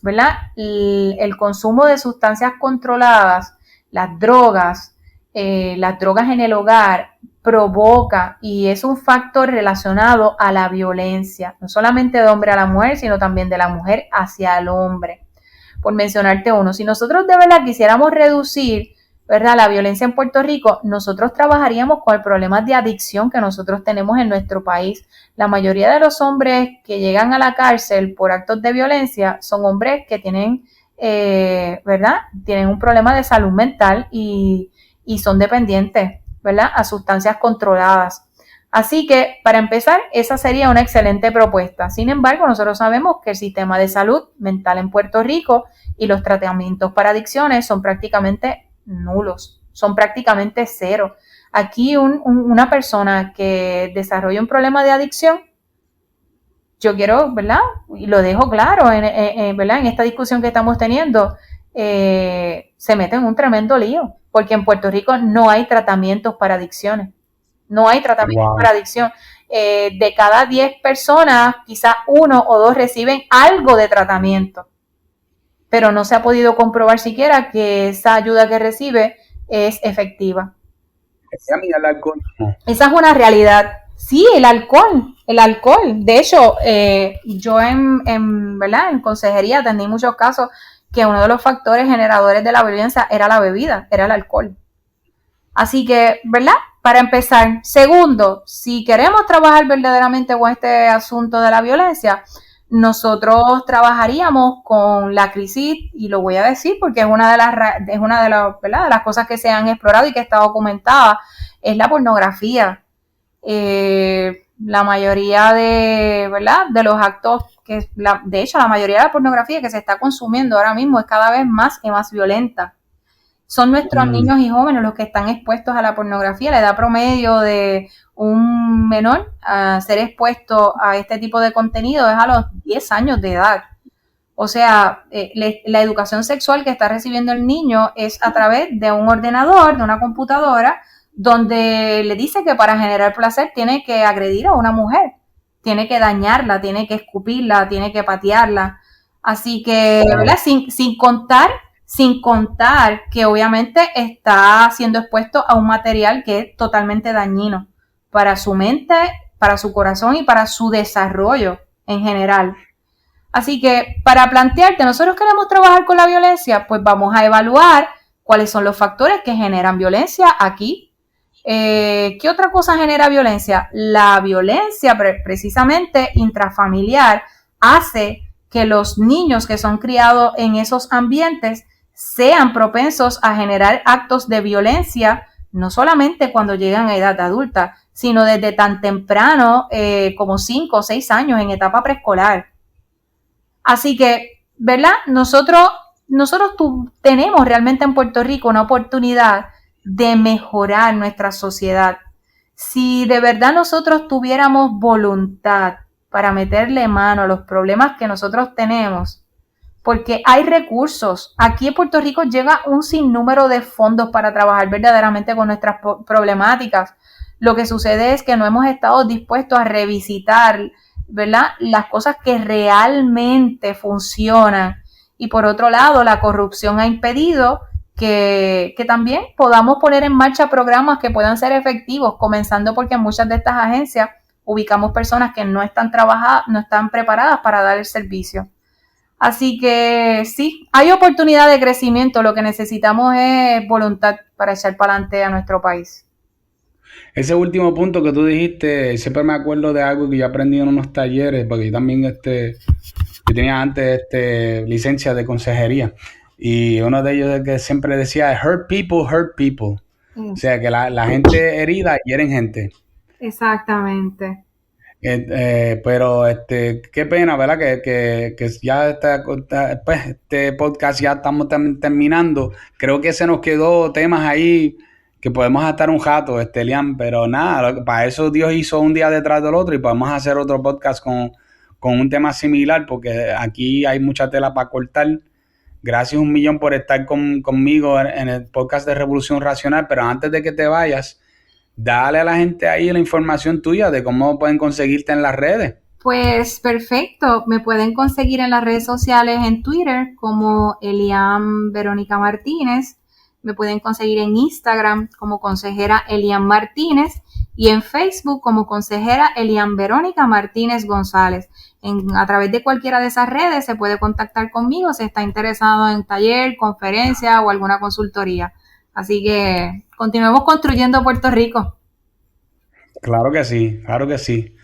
¿verdad?, el consumo de sustancias controladas, las drogas en el hogar provoca y es un factor relacionado a la violencia, no solamente de hombre a la mujer, sino también de la mujer hacia el hombre. Por mencionarte uno, si nosotros de verdad quisiéramos reducir, ¿verdad?, la violencia en Puerto Rico, nosotros trabajaríamos con el problema de adicción que nosotros tenemos en nuestro país. La mayoría de los hombres que llegan a la cárcel por actos de violencia son hombres que tienen ¿verdad? Tienen un problema de salud mental y son dependientes, ¿verdad? A sustancias controladas. Así que, para empezar, esa sería una excelente propuesta. Sin embargo, nosotros sabemos que el sistema de salud mental en Puerto Rico y los tratamientos para adicciones son prácticamente nulos, son prácticamente cero. Aquí una persona que desarrolla un problema de adicción, yo quiero, ¿verdad? Y lo dejo claro, ¿verdad? En esta discusión que estamos teniendo, se mete en un tremendo lío, porque en Puerto Rico no hay tratamientos para adicciones. No hay tratamientos para adicción. De cada 10 personas, quizás 1 o 2 reciben algo de tratamiento, pero no se ha podido comprobar siquiera que esa ayuda que recibe es efectiva. Esa es una realidad. Sí, el alcohol. De hecho, yo ¿verdad? En consejería atendí muchos casos que uno de los factores generadores de la violencia era la bebida, era el alcohol. Así que, ¿verdad? Para empezar. Segundo, si queremos trabajar verdaderamente con este asunto de la violencia, nosotros trabajaríamos con la crisis, y lo voy a decir porque es una de las, ¿verdad? De las cosas que se han explorado y que está documentada, es la pornografía. La mayoría ¿verdad? De los actos de hecho, la mayoría de la pornografía que se está consumiendo ahora mismo es cada vez más y más violenta. Son nuestros niños y jóvenes los que están expuestos a la pornografía. La edad promedio de un menor a ser expuesto a este tipo de contenido es a los 10 años de edad. O sea, la educación sexual que está recibiendo el niño es a través de un ordenador, de una computadora, donde le dice que para generar placer tiene que agredir a una mujer, tiene que dañarla, tiene que escupirla, tiene que patearla. Así que, ¿verdad? Sin contar que obviamente está siendo expuesto a un material que es totalmente dañino para su mente, para su corazón y para su desarrollo en general. Así que, para plantearte, nosotros queremos trabajar con la violencia, pues vamos a evaluar cuáles son los factores que generan violencia aquí. ¿Qué otra cosa genera violencia? La violencia precisamente intrafamiliar hace que los niños que son criados en esos ambientes sean propensos a generar actos de violencia, no solamente cuando llegan a edad adulta, sino desde tan temprano como 5 o 6 años en etapa preescolar. Así que, ¿verdad? Nosotros tenemos realmente en Puerto Rico una oportunidad de mejorar nuestra sociedad. Si de verdad nosotros tuviéramos voluntad para meterle mano a los problemas que nosotros tenemos, porque hay recursos. Aquí en Puerto Rico llega un sinnúmero de fondos para trabajar verdaderamente con nuestras problemáticas. Lo que sucede es que no hemos estado dispuestos a revisitar, ¿verdad?, las cosas que realmente funcionan. Y por otro lado, la corrupción ha impedido que también podamos poner en marcha programas que puedan ser efectivos, comenzando porque en muchas de estas agencias ubicamos personas que no están preparadas para dar el servicio. Así que sí, hay oportunidad de crecimiento, lo que necesitamos es voluntad para echar para adelante a nuestro país. Ese último punto que tú dijiste, siempre me acuerdo de algo que yo aprendí en unos talleres, porque yo también yo tenía antes licencia de consejería, y uno de ellos que siempre decía, hurt people. O sea, que la gente herida hieren gente. Exactamente. Pero qué pena, ¿verdad? Que ya este podcast ya estamos terminando. Creo que se nos quedó temas ahí que podemos estar un rato, Elian, pero nada, para eso Dios hizo un día detrás del otro y podemos hacer otro podcast con un tema similar, porque aquí hay mucha tela para cortar. Gracias 1,000,000 por estar conmigo en el podcast de Revolución Racional, pero antes de que te vayas, dale a la gente ahí la información tuya de cómo pueden conseguirte en las redes. Pues perfecto, me pueden conseguir en las redes sociales, en Twitter como Elian Verónica Martínez, me pueden conseguir en Instagram como consejera Elian Martínez y en Facebook como consejera Elian Verónica Martínez González. A través de cualquiera de esas redes se puede contactar conmigo si está interesado en taller, conferencia o alguna consultoría. Así que continuemos construyendo Puerto Rico. Claro que sí, claro que sí.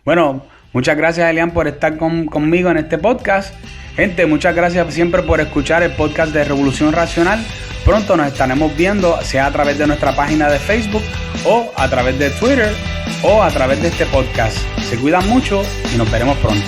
Bueno, muchas gracias, Elian, por estar conmigo en este podcast. Gente, muchas gracias siempre por escuchar el podcast de Revolución Racional. Pronto nos estaremos viendo, sea a través de nuestra página de Facebook o a través de Twitter o a través de este podcast. Se cuidan mucho y nos veremos pronto.